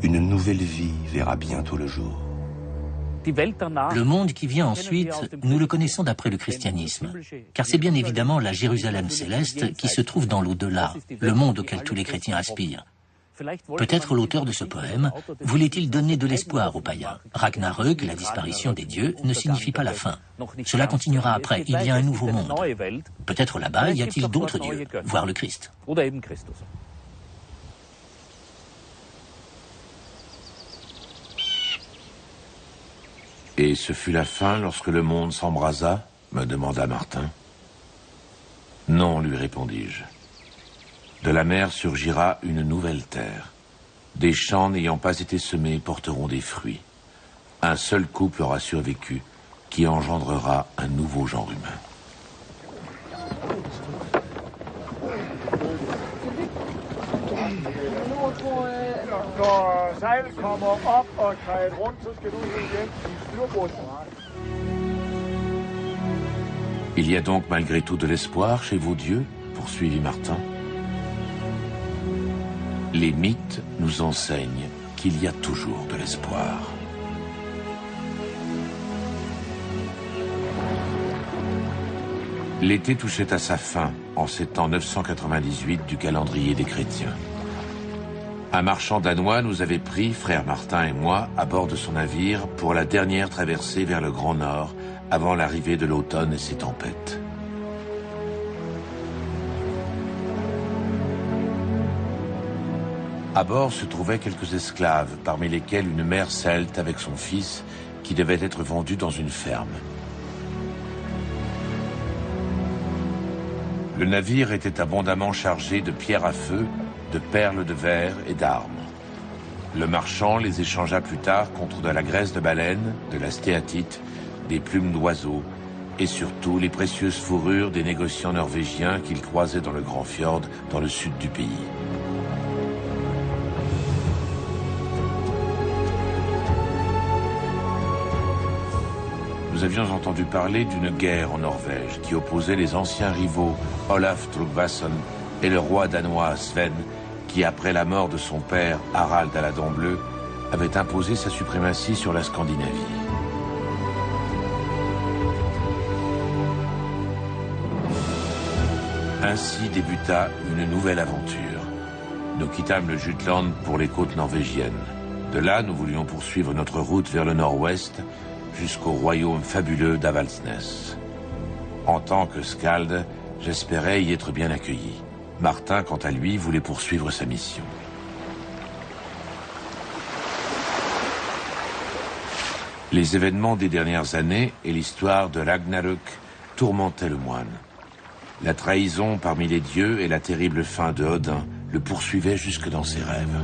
une nouvelle vie verra bientôt le jour. Le monde qui vient ensuite, nous le connaissons d'après le christianisme, car c'est bien évidemment la Jérusalem céleste qui se trouve dans l'au-delà, le monde auquel tous les chrétiens aspirent. Peut-être l'auteur de ce poème voulait-il donner de l'espoir aux païens. Ragnarök, la disparition des dieux, ne signifie pas la fin. Cela continuera après, il y a un nouveau monde. Peut-être là-bas, y a-t-il d'autres dieux, voire le Christ. Et ce fut la fin lorsque le monde s'embrasa, me demanda Martin. Non, lui répondis-je. De la mer surgira une nouvelle terre. Des champs n'ayant pas été semés porteront des fruits. Un seul couple aura survécu, qui engendrera un nouveau genre humain. Il y a donc malgré tout de l'espoir chez vos dieux, poursuivit Martin. Les mythes nous enseignent qu'il y a toujours de l'espoir. L'été touchait à sa fin en ces temps 998 du calendrier des chrétiens. Un marchand danois nous avait pris, frère Martin et moi, à bord de son navire pour la dernière traversée vers le Grand Nord avant l'arrivée de l'automne et ses tempêtes. À bord se trouvaient quelques esclaves, parmi lesquels une mère celte avec son fils qui devait être vendu dans une ferme. Le navire était abondamment chargé de pierres à feu, de perles de verre et d'armes. Le marchand les échangea plus tard contre de la graisse de baleine, de la stéatite, des plumes d'oiseaux et surtout les précieuses fourrures des négociants norvégiens qu'il croisait dans le Grand Fjord dans le sud du pays. Nous avions entendu parler d'une guerre en Norvège qui opposait les anciens rivaux Olaf Tryggvason et le roi danois Sven, qui, après la mort de son père Harald à la Dent Bleue, avait imposé sa suprématie sur la Scandinavie. Ainsi débuta une nouvelle aventure. Nous quittâmes le Jutland pour les côtes norvégiennes. De là, nous voulions poursuivre notre route vers le nord-ouest, jusqu'au royaume fabuleux d'Avaldsnes. En tant que skald, j'espérais y être bien accueilli. Martin, quant à lui, voulait poursuivre sa mission. Les événements des dernières années et l'histoire de Ragnarök tourmentaient le moine. La trahison parmi les dieux et la terrible fin de Odin le poursuivaient jusque dans ses rêves.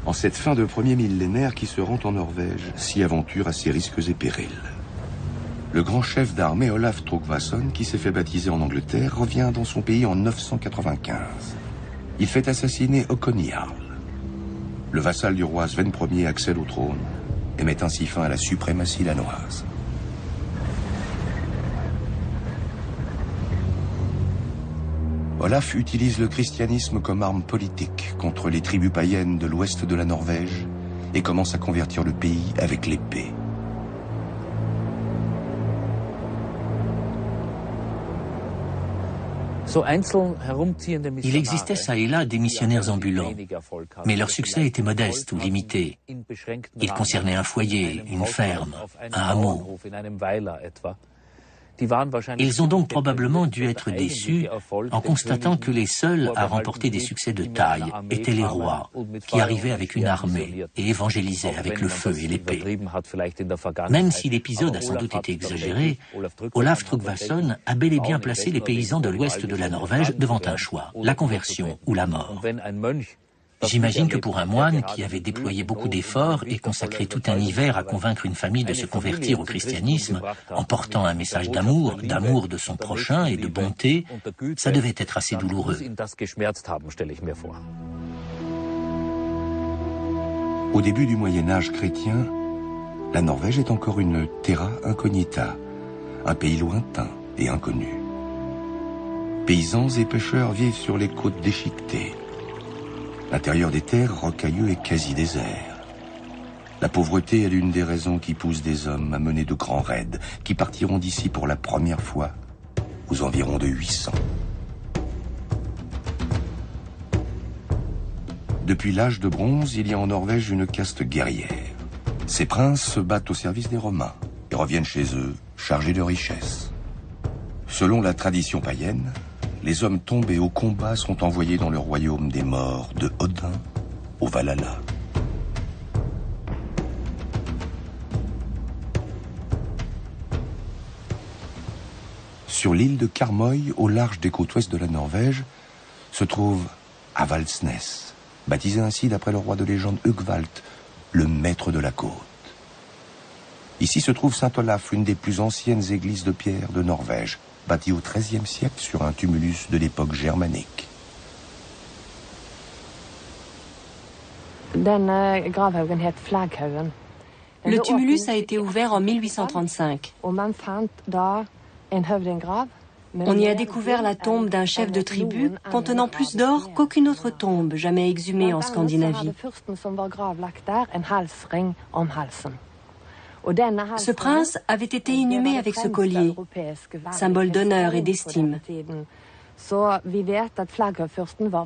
En cette fin de premier millénaire, qui se rend en Norvège s'y aventure à ses risques et périls. Le grand chef d'armée Olaf Tryggvason, qui s'est fait baptiser en Angleterre, revient dans son pays en 995. Il fait assassiner Håkon Jarl. Le vassal du roi Sven Ier accède au trône et met ainsi fin à la suprématie danoise. Olaf utilise le christianisme comme arme politique contre les tribus païennes de l'ouest de la Norvège et commence à convertir le pays avec l'épée. Il existait çà et là des missionnaires ambulants, mais leur succès était modeste ou limité. Il concernait un foyer, une ferme, un hameau. Ils ont donc probablement dû être déçus en constatant que les seuls à remporter des succès de taille étaient les rois, qui arrivaient avec une armée et évangélisaient avec le feu et l'épée. Même si l'épisode a sans doute été exagéré, Olaf Tryggvason a bel et bien placé les paysans de l'ouest de la Norvège devant un choix, la conversion ou la mort. J'imagine que pour un moine qui avait déployé beaucoup d'efforts et consacré tout un hiver à convaincre une famille de se convertir au christianisme, en portant un message d'amour de son prochain et de bonté, ça devait être assez douloureux. Au début du Moyen-Âge chrétien, la Norvège est encore une terra incognita, un pays lointain et inconnu. Paysans et pêcheurs vivent sur les côtes déchiquetées. L'intérieur des terres rocailleux est quasi désert. La pauvreté est l'une des raisons qui poussent des hommes à mener de grands raids qui partiront d'ici pour la première fois aux environs de 800. Depuis l'âge de bronze, il y a en Norvège une caste guerrière. Ces princes se battent au service des Romains et reviennent chez eux chargés de richesses. Selon la tradition païenne, les hommes tombés au combat sont envoyés dans le royaume des morts de Odin au Valhalla. Sur l'île de Karmøy, au large des côtes ouest de la Norvège, se trouve Avaldsnes, baptisé ainsi d'après le roi de légende Hugvald, le maître de la côte. Ici se trouve Saint Olaf, l'une des plus anciennes églises de pierre de Norvège, bâtie au XIIIe siècle sur un tumulus de l'époque germanique. Le tumulus a été ouvert en 1835. On y a découvert la tombe d'un chef de tribu contenant plus d'or qu'aucune autre tombe jamais exhumée en Scandinavie. Ce prince avait été inhumé avec ce collier, symbole d'honneur et d'estime.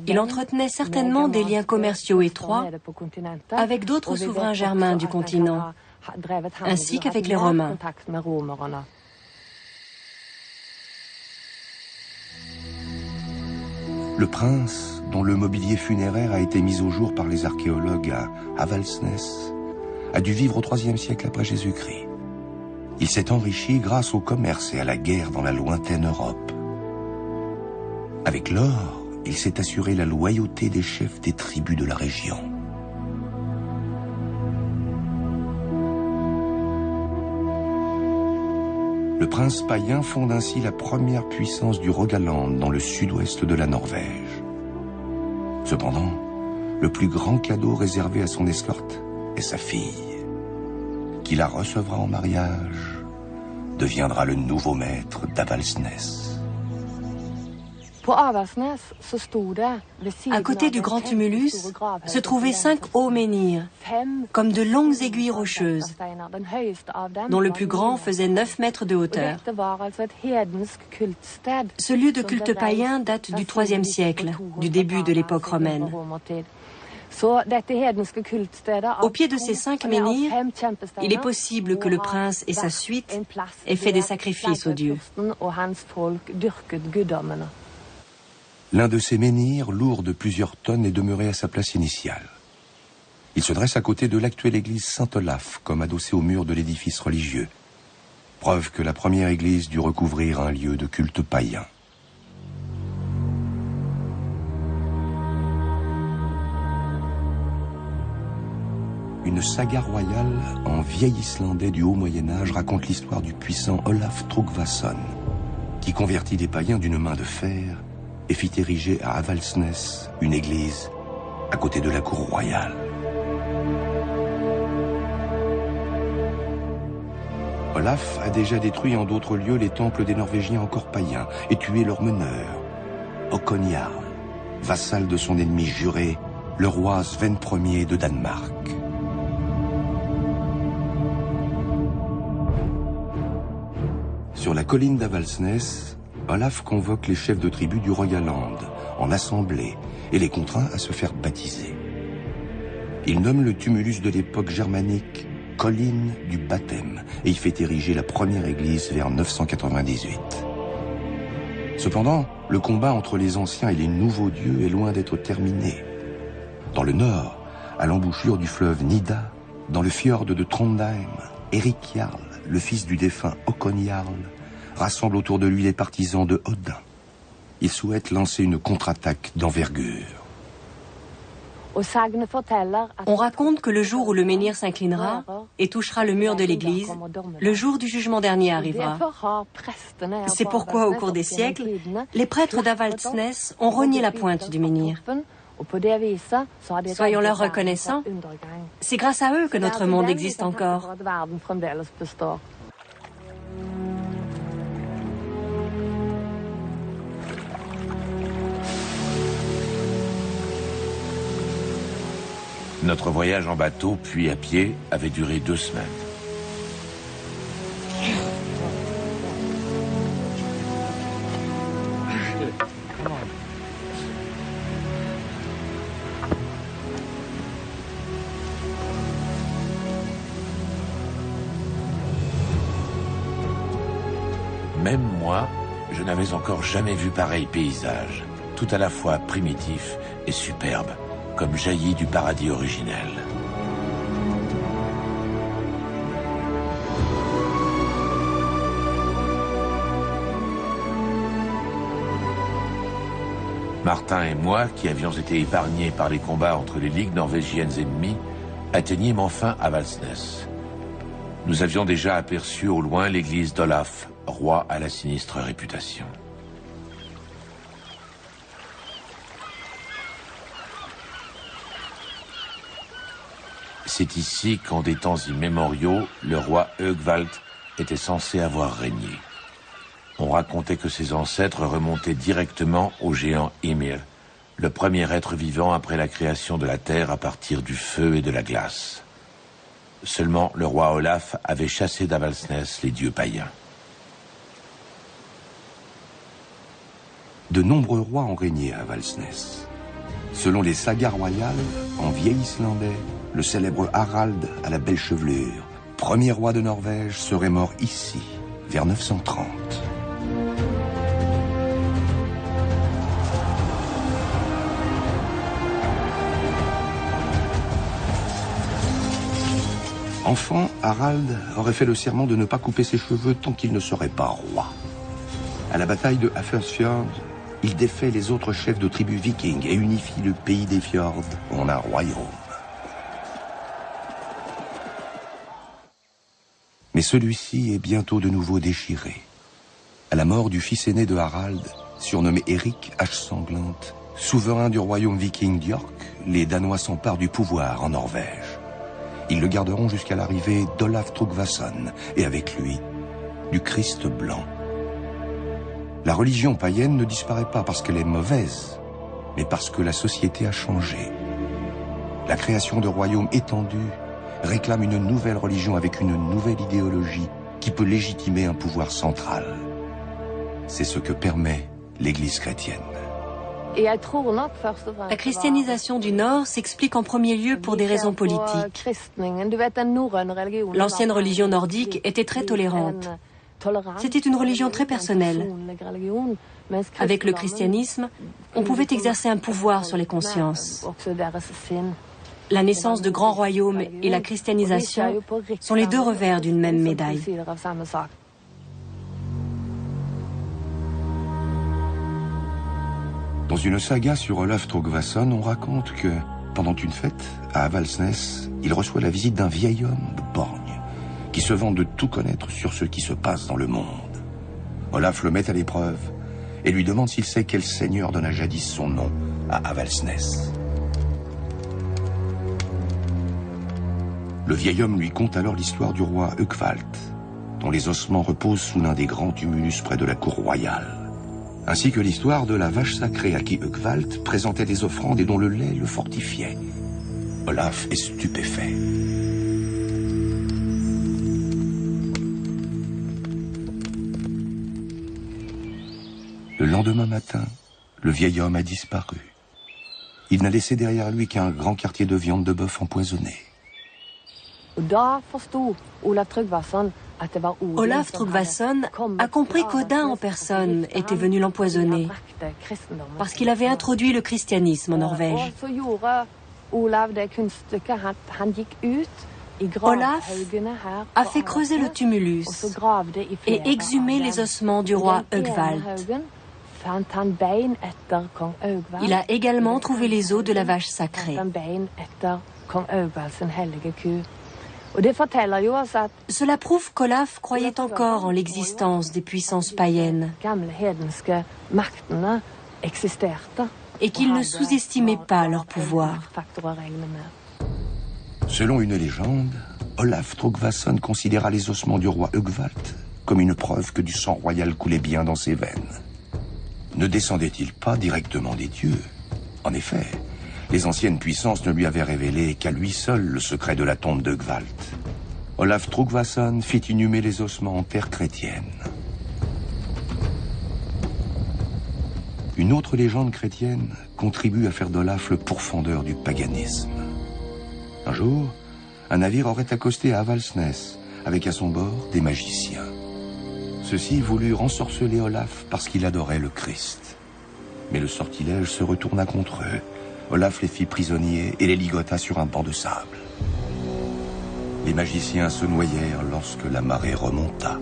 Il entretenait certainement des liens commerciaux étroits avec d'autres souverains germains du continent, ainsi qu'avec les Romains. Le prince, dont le mobilier funéraire a été mis au jour par les archéologues à Avaldsnes, a dû vivre au IIIe siècle après Jésus-Christ. Il s'est enrichi grâce au commerce et à la guerre dans la lointaine Europe. Avec l'or, il s'est assuré la loyauté des chefs des tribus de la région. Le prince païen fonde ainsi la première puissance du Rogaland dans le sud-ouest de la Norvège. Cependant, le plus grand cadeau réservé à son escorte est sa fille, qui la recevra en mariage, deviendra le nouveau maître d'Avaldsnes. À côté du grand tumulus se trouvaient 5 hauts menhirs, comme de longues aiguilles rocheuses, dont le plus grand faisait 9 mètres de hauteur. Ce lieu de culte païen date du IIIe siècle, du début de l'époque romaine. Au pied de ces 5 menhirs, il est possible que le prince et sa suite aient fait des sacrifices aux dieux. L'un de ces menhirs, lourd de plusieurs tonnes, est demeuré à sa place initiale. Il se dresse à côté de l'actuelle église Saint-Olaf, comme adossé au mur de l'édifice religieux. Preuve que la première église dut recouvrir un lieu de culte païen. Une saga royale en vieil islandais du haut Moyen-Âge raconte l'histoire du puissant Olaf Tryggvason, qui convertit des païens d'une main de fer et fit ériger à Avaldsnes une église à côté de la cour royale. Olaf a déjà détruit en d'autres lieux les temples des Norvégiens encore païens et tué leur meneur, Håkon Jarl, vassal de son ennemi juré, le roi Sven Ier de Danemark. Sur la colline d'Avaldsnes, Olaf convoque les chefs de tribu du Royaland en assemblée et les contraint à se faire baptiser. Il nomme le tumulus de l'époque germanique colline du baptême et il fait ériger la première église vers 998. Cependant, le combat entre les anciens et les nouveaux dieux est loin d'être terminé. Dans le nord, à l'embouchure du fleuve Nida, dans le fjord de Trondheim, Eric Jarl, le fils du défunt Håkon Jarl, rassemble autour de lui les partisans de Odin. Il souhaite lancer une contre-attaque d'envergure. On raconte que le jour où le menhir s'inclinera et touchera le mur de l'église, le jour du jugement dernier arrivera. C'est pourquoi, au cours des siècles, les prêtres d'Avaldsnes ont rogné la pointe du menhir. Soyons leur reconnaissants. C'est grâce à eux que notre monde existe encore. Notre voyage en bateau, puis à pied, avait duré 2 semaines. Même moi, je n'avais encore jamais vu pareil paysage, tout à la fois primitif et superbe, comme jailli du paradis originel. Martin et moi, qui avions été épargnés par les combats entre les ligues norvégiennes ennemies, atteignîmes enfin Avaldsnes. Nous avions déjà aperçu au loin l'église d'Olaf, roi à la sinistre réputation. C'est ici qu'en des temps immémoriaux, le roi Haugwald était censé avoir régné. On racontait que ses ancêtres remontaient directement au géant Ymir, le premier être vivant après la création de la terre à partir du feu et de la glace. Seulement, le roi Olaf avait chassé d'Avaldsnes les dieux païens. De nombreux rois ont régné à Avaldsnes. Selon les sagas royales, en vieil islandais, le célèbre Harald à la belle chevelure, premier roi de Norvège, serait mort ici, vers 930. Enfant, Harald aurait fait le serment de ne pas couper ses cheveux tant qu'il ne serait pas roi. À la bataille de Hafrsfjord, il défait les autres chefs de tribus vikings et unifie le pays des fjords en un royaume. Mais celui-ci est bientôt de nouveau déchiré. À la mort du fils aîné de Harald, surnommé Eric, hache sanglante, souverain du royaume viking d'York, les Danois s'emparent du pouvoir en Norvège. Ils le garderont jusqu'à l'arrivée d'Olaf Tryggvason et avec lui, du Christ blanc. La religion païenne ne disparaît pas parce qu'elle est mauvaise, mais parce que la société a changé. La création de royaumes étendus réclame une nouvelle religion avec une nouvelle idéologie qui peut légitimer un pouvoir central. C'est ce que permet l'Église chrétienne. La christianisation du Nord s'explique en premier lieu pour des raisons politiques. L'ancienne religion nordique était très tolérante. C'était une religion très personnelle. Avec le christianisme, on pouvait exercer un pouvoir sur les consciences. La naissance de grands royaumes et la christianisation sont les deux revers d'une même médaille. Dans une saga sur Olaf Tryggvason, on raconte que, pendant une fête, à Avaldsnes, il reçoit la visite d'un vieil homme borgne, qui se vante de tout connaître sur ce qui se passe dans le monde. Olaf le met à l'épreuve et lui demande s'il sait quel seigneur donna jadis son nom à Avaldsnes. Le vieil homme lui conte alors l'histoire du roi Haugwald, dont les ossements reposent sous l'un des grands tumulus près de la cour royale, ainsi que l'histoire de la vache sacrée à qui Haugwald présentait des offrandes et dont le lait le fortifiait. Olaf est stupéfait. Le lendemain matin, le vieil homme a disparu. Il n'a laissé derrière lui qu'un grand quartier de viande de bœuf empoisonnée. Olaf Tryggvason a compris qu'Odin en personne était venu l'empoisonner parce qu'il avait introduit le christianisme en Norvège. Olaf a fait creuser le tumulus et exhumer les ossements du roi Høgvald. Il a également trouvé les os de la vache sacrée. Cela prouve qu'Olaf croyait encore en l'existence des puissances païennes et qu'il ne sous-estimait pas leur pouvoir. Selon une légende, Olaf Tryggvason considéra les ossements du roi Høgvald comme une preuve que du sang royal coulait bien dans ses veines. Ne descendait-il pas directement des dieux? En effet, les anciennes puissances ne lui avaient révélé qu'à lui seul le secret de la tombe de Høgvald. Olaf Tryggvason fit inhumer les ossements en terre chrétienne. Une autre légende chrétienne contribue à faire d'Olaf le pourfendeur du paganisme. Un jour, un navire aurait accosté à Avaldsnes, avec à son bord des magiciens. Ceux-ci voulurent ensorceler Olaf parce qu'il adorait le Christ. Mais le sortilège se retourna contre eux. Olaf les fit prisonniers et les ligota sur un banc de sable. Les magiciens se noyèrent lorsque la marée remonta.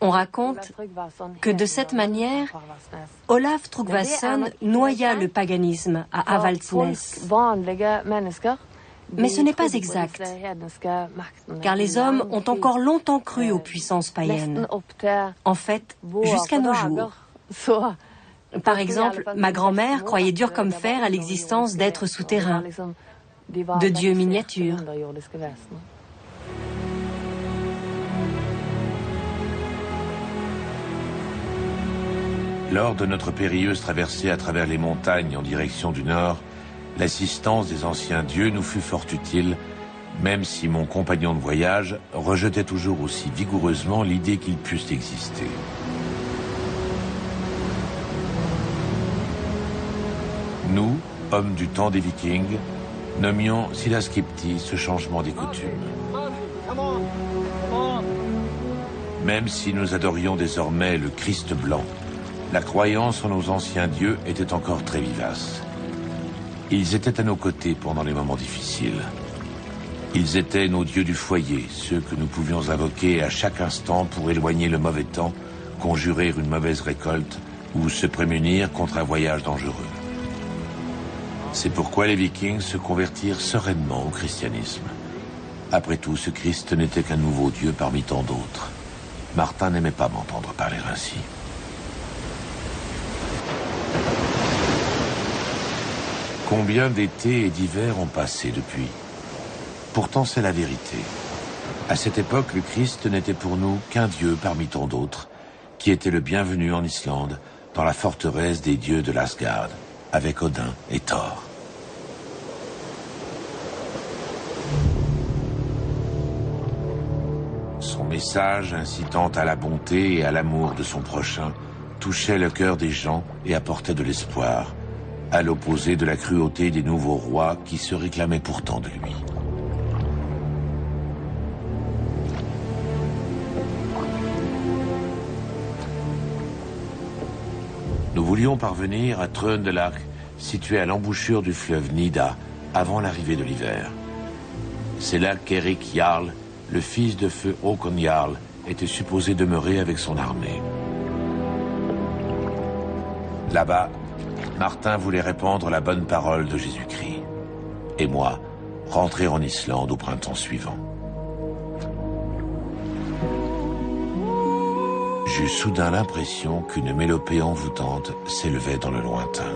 On raconte que de cette manière, Olaf Tryggvason noya le paganisme à Avaldsnes. Mais ce n'est pas exact, car les hommes ont encore longtemps cru aux puissances païennes. En fait, jusqu'à nos jours. Par exemple, ma grand-mère croyait dur comme fer à l'existence d'êtres souterrains, de dieux miniatures. Lors de notre périlleuse traversée à travers les montagnes en direction du nord, l'assistance des anciens dieux nous fut fort utile, même si mon compagnon de voyage rejetait toujours aussi vigoureusement l'idée qu'ils puissent exister. Nous, hommes du temps des Vikings, nommions Silaskipti ce changement des coutumes. Même si nous adorions désormais le Christ blanc, la croyance en nos anciens dieux était encore très vivace. Ils étaient à nos côtés pendant les moments difficiles. Ils étaient nos dieux du foyer, ceux que nous pouvions invoquer à chaque instant pour éloigner le mauvais temps, conjurer une mauvaise récolte ou se prémunir contre un voyage dangereux. C'est pourquoi les Vikings se convertirent sereinement au christianisme. Après tout, ce Christ n'était qu'un nouveau dieu parmi tant d'autres. Martin n'aimait pas m'entendre parler ainsi. Combien d'étés et d'hivers ont passé depuis? Pourtant, c'est la vérité. À cette époque, le Christ n'était pour nous qu'un dieu parmi tant d'autres, qui était le bienvenu en Islande, dans la forteresse des dieux de l'Asgard, avec Odin et Thor. Son message incitant à la bonté et à l'amour de son prochain touchait le cœur des gens et apportait de l'espoir, à l'opposé de la cruauté des nouveaux rois qui se réclamaient pourtant de lui. Nous voulions parvenir à Trøndelag, situé à l'embouchure du fleuve Nida, avant l'arrivée de l'hiver. C'est là qu'Eric Jarl, le fils de feu Håkon Jarl, était supposé demeurer avec son armée. Là-bas, Martin voulait répandre la bonne parole de Jésus-Christ. Et moi, rentrer en Islande au printemps suivant. J'eus soudain l'impression qu'une mélopée envoûtante s'élevait dans le lointain.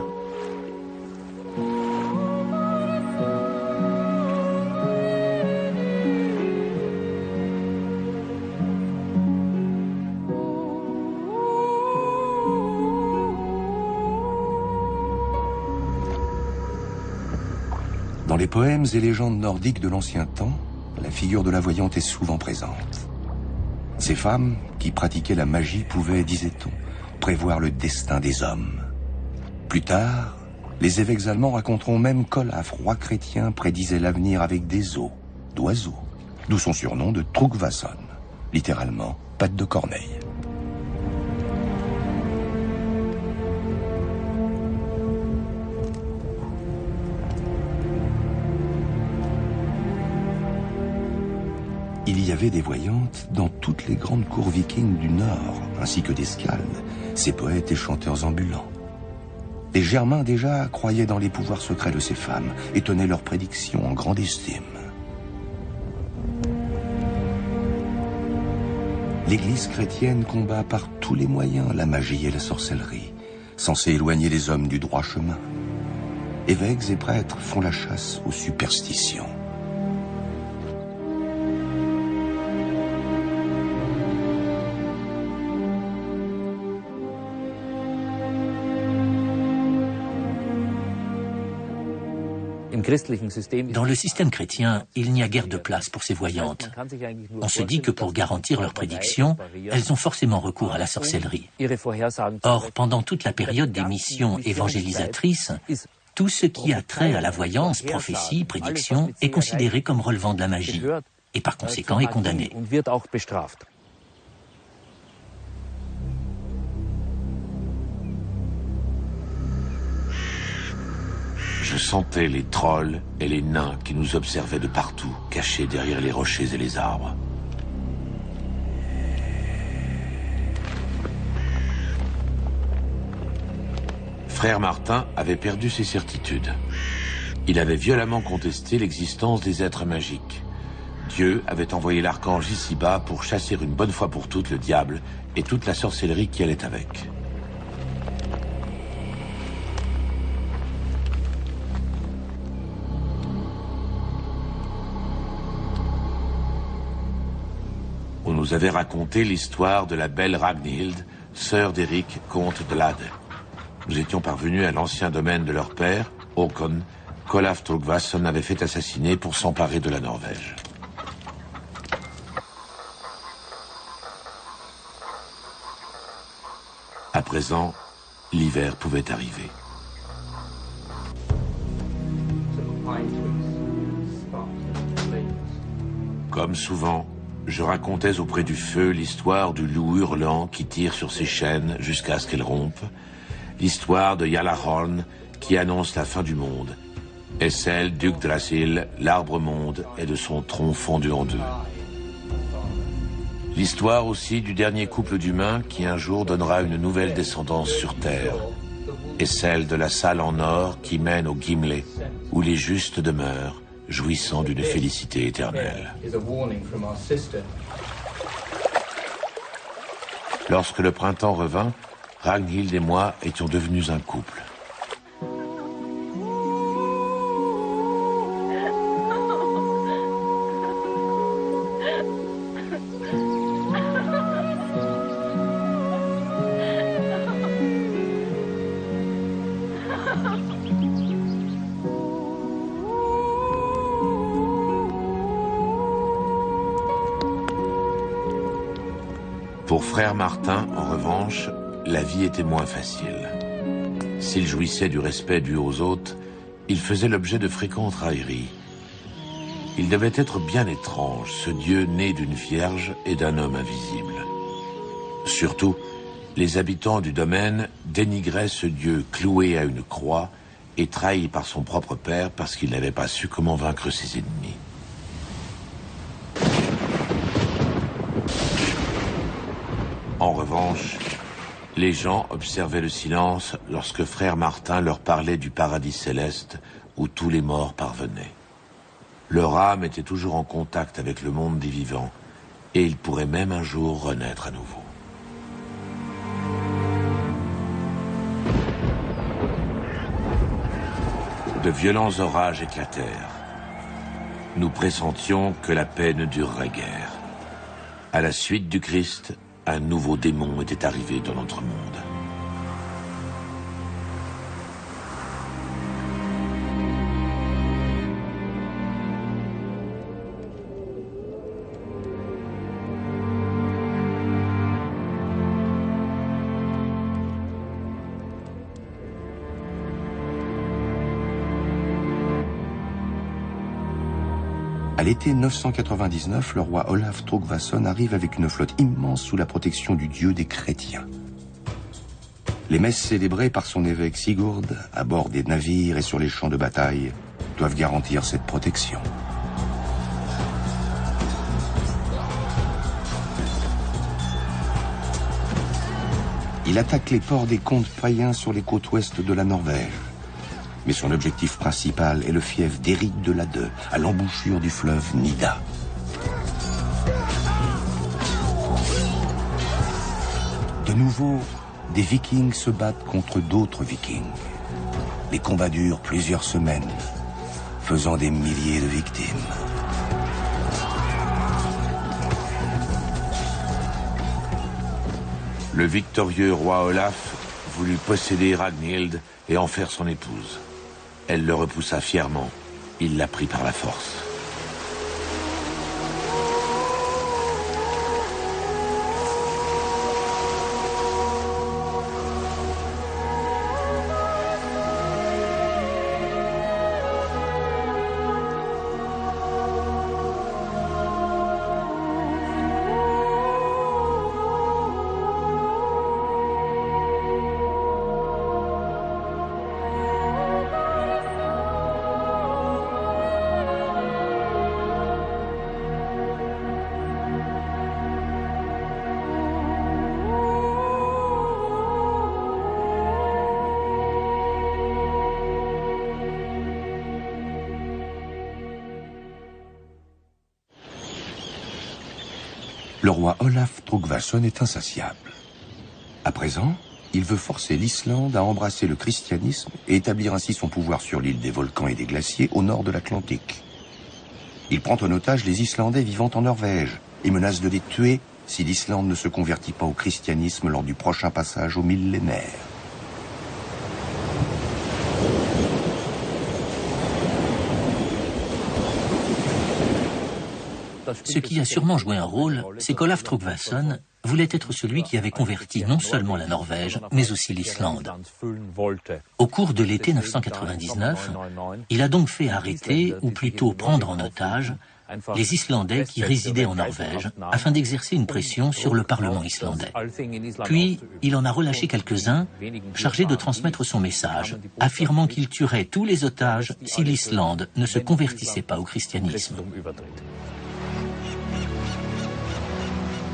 Dans les poèmes et légendes nordiques de l'ancien temps, la figure de la voyante est souvent présente. Ces femmes, qui pratiquaient la magie, pouvaient, disait-on, prévoir le destin des hommes. Plus tard, les évêques allemands raconteront même qu'Olaf, roi chrétien, prédisait l'avenir avec des os d'oiseaux, d'où son surnom de Tryggvason, littéralement patte de corneille. Il y avait des voyantes dans toutes les grandes cours vikings du Nord, ainsi que des skalds, ces poètes et chanteurs ambulants. Les Germains déjà croyaient dans les pouvoirs secrets de ces femmes et tenaient leurs prédictions en grande estime. L'Église chrétienne combat par tous les moyens la magie et la sorcellerie, censée éloigner les hommes du droit chemin. Évêques et prêtres font la chasse aux superstitions. Dans le système chrétien, il n'y a guère de place pour ces voyantes. On se dit que pour garantir leurs prédictions, elles ont forcément recours à la sorcellerie. Or, pendant toute la période des missions évangélisatrices, tout ce qui a trait à la voyance, prophétie, prédiction, est considéré comme relevant de la magie, et par conséquent est condamné. Je sentais les trolls et les nains qui nous observaient de partout, cachés derrière les rochers et les arbres. Frère Martin avait perdu ses certitudes. Il avait violemment contesté l'existence des êtres magiques. Dieu avait envoyé l'archange ici-bas pour chasser une bonne fois pour toutes le diable et toute la sorcellerie qui allait avec. On nous avait raconté l'histoire de la belle Ragnhild, sœur d'Éric, comte de Lade. Nous étions parvenus à l'ancien domaine de leur père, Håkon, qu'Olaf Tryggvason avait fait assassiner pour s'emparer de la Norvège. À présent, l'hiver pouvait arriver. Comme souvent, je racontais auprès du feu l'histoire du loup hurlant qui tire sur ses chaînes jusqu'à ce qu'elles rompent, l'histoire de Jallarhorn qui annonce la fin du monde, et celle d'Yggdrasil, l'arbre-monde, et de son tronc fondu en deux. L'histoire aussi du dernier couple d'humains qui un jour donnera une nouvelle descendance sur Terre, et celle de la salle en or qui mène au Gimle, où les justes demeurent, jouissant d'une félicité éternelle. Lorsque le printemps revint, Ragnhild et moi étions devenus un couple. Pour frère Martin, en revanche, la vie était moins facile. S'il jouissait du respect dû aux hôtes, il faisait l'objet de fréquentes railleries. Il devait être bien étrange, ce Dieu né d'une vierge et d'un homme invisible. Surtout, les habitants du domaine dénigraient ce Dieu cloué à une croix et trahi par son propre père parce qu'il n'avait pas su comment vaincre ses ennemis. En revanche, les gens observaient le silence lorsque frère Martin leur parlait du paradis céleste où tous les morts parvenaient. Leur âme était toujours en contact avec le monde des vivants et ils pourraient même un jour renaître à nouveau. De violents orages éclatèrent. Nous pressentions que la paix ne durerait guère. À la suite du Christ, un nouveau démon était arrivé dans notre monde. À l'été 999, le roi Olaf Tryggvason arrive avec une flotte immense sous la protection du dieu des chrétiens. Les messes célébrées par son évêque Sigurd, à bord des navires et sur les champs de bataille, doivent garantir cette protection. Il attaque les ports des comtes païens sur les côtes ouest de la Norvège. Mais son objectif principal est le fief d'Éric de Ladeux, à l'embouchure du fleuve Nida. De nouveau, des vikings se battent contre d'autres vikings. Les combats durent plusieurs semaines, faisant des milliers de victimes. Le victorieux roi Olaf voulut posséder Ragnhild et en faire son épouse. Elle le repoussa fièrement. Il la prit par la force. Le roi Olaf Tryggvason est insatiable. À présent, il veut forcer l'Islande à embrasser le christianisme et établir ainsi son pouvoir sur l'île des volcans et des glaciers au nord de l'Atlantique. Il prend en otage les Islandais vivant en Norvège et menace de les tuer si l'Islande ne se convertit pas au christianisme lors du prochain passage au millénaire. Ce qui a sûrement joué un rôle, c'est qu'Olaf Tryggvason voulait être celui qui avait converti non seulement la Norvège, mais aussi l'Islande. Au cours de l'été 999, il a donc fait arrêter, ou plutôt prendre en otage, les Islandais qui résidaient en Norvège, afin d'exercer une pression sur le Parlement islandais. Puis, il en a relâché quelques-uns, chargés de transmettre son message, affirmant qu'il tuerait tous les otages si l'Islande ne se convertissait pas au christianisme.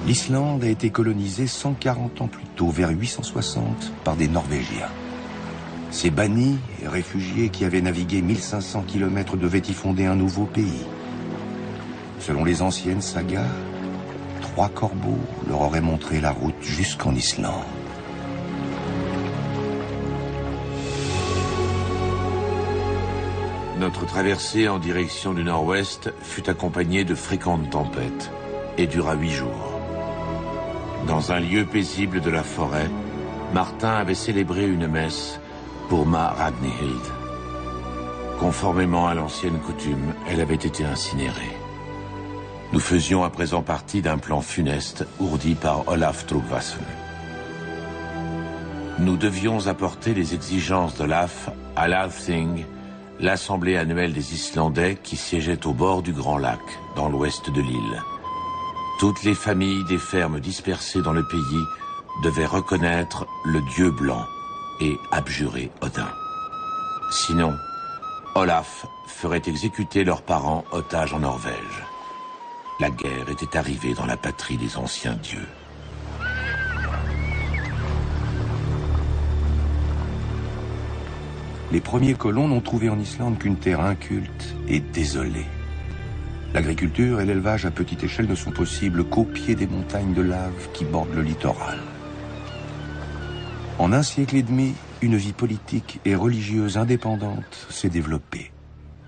L'Islande a été colonisée 140 ans plus tôt, vers 860, par des Norvégiens. Ces bannis et réfugiés qui avaient navigué 1500 km devaient y fonder un nouveau pays. Selon les anciennes sagas, 3 corbeaux leur auraient montré la route jusqu'en Islande. Notre traversée en direction du nord-ouest fut accompagnée de fréquentes tempêtes et dura 8 jours. Dans un lieu paisible de la forêt, Martin avait célébré une messe pour ma Ragnhild. Conformément à l'ancienne coutume, elle avait été incinérée. Nous faisions à présent partie d'un plan funeste ourdi par Olaf Tryggvason. Nous devions apporter les exigences d'Olaf à l'Althing, l'assemblée annuelle des Islandais qui siégeait au bord du Grand Lac, dans l'ouest de l'île. Toutes les familles des fermes dispersées dans le pays devaient reconnaître le dieu blanc et abjurer Odin. Sinon, Olaf ferait exécuter leurs parents otages en Norvège. La guerre était arrivée dans la patrie des anciens dieux. Les premiers colons n'ont trouvé en Islande qu'une terre inculte et désolée. L'agriculture et l'élevage à petite échelle ne sont possibles qu'au pied des montagnes de lave qui bordent le littoral. En un siècle et demi, une vie politique et religieuse indépendante s'est développée.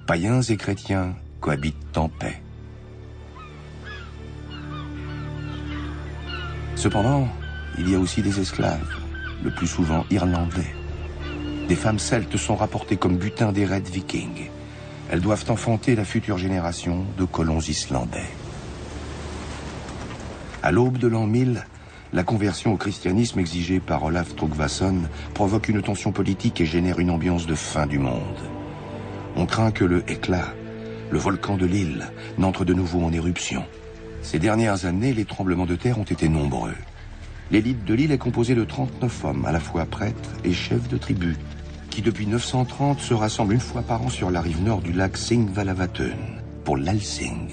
Païens et chrétiens cohabitent en paix. Cependant, il y a aussi des esclaves, le plus souvent irlandais. Des femmes celtes sont rapportées comme butin des raids vikings. Elles doivent enfanter la future génération de colons islandais. À l'aube de l'an 1000, la conversion au christianisme exigée par Olaf Tryggvason provoque une tension politique et génère une ambiance de fin du monde. On craint que le Hekla, le volcan de l'île n'entre de nouveau en éruption. Ces dernières années, les tremblements de terre ont été nombreux. L'élite de l'île est composée de 39 hommes, à la fois prêtres et chefs de tribu, qui depuis 930 se rassemblent une fois par an sur la rive nord du lac Thingvallavatn, pour l'Althing.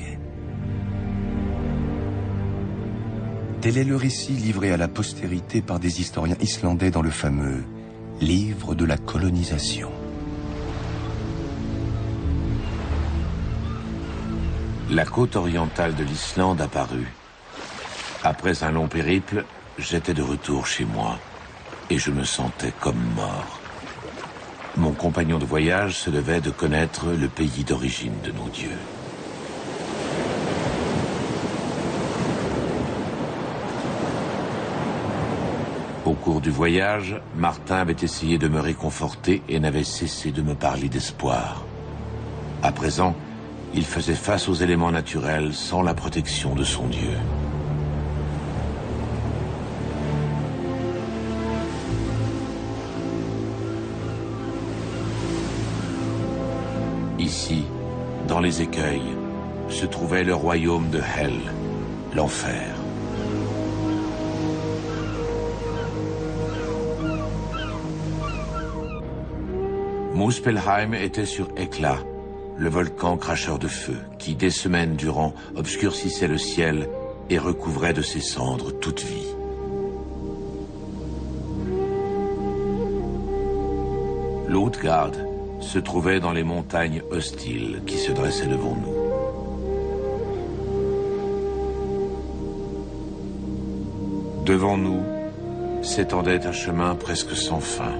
Tel est le récit livré à la postérité par des historiens islandais dans le fameux « Livre de la colonisation ». La côte orientale de l'Islande apparut. Après un long périple, j'étais de retour chez moi et je me sentais comme mort. Mon compagnon de voyage se devait de connaître le pays d'origine de nos dieux. Au cours du voyage, Martin avait essayé de me réconforter et n'avait cessé de me parler d'espoir. À présent, il faisait face aux éléments naturels sans la protection de son Dieu. Ici, dans les écueils, se trouvait le royaume de Hel, l'enfer. Muspelheim était sur Hekla, le volcan cracheur de feu, qui des semaines durant obscurcissait le ciel et recouvrait de ses cendres toute vie. L'Utgard se trouvait dans les montagnes hostiles qui se dressaient devant nous. Devant nous s'étendait un chemin presque sans fin.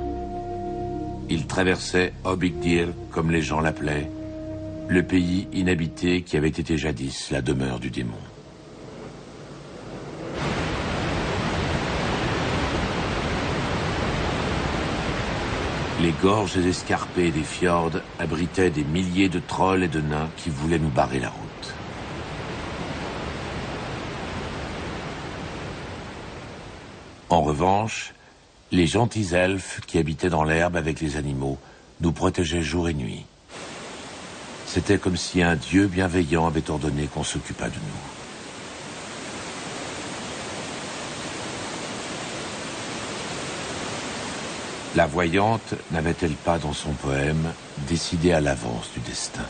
Il traversait Obigdir, comme les gens l'appelaient, le pays inhabité qui avait été jadis la demeure du démon. Les gorges escarpées des fjords abritaient des milliers de trolls et de nains qui voulaient nous barrer la route. En revanche, les gentils elfes qui habitaient dans l'herbe avec les animaux nous protégeaient jour et nuit. C'était comme si un Dieu bienveillant avait ordonné qu'on s'occupât de nous. La voyante n'avait-elle pas dans son poème décidé à l'avance du destin?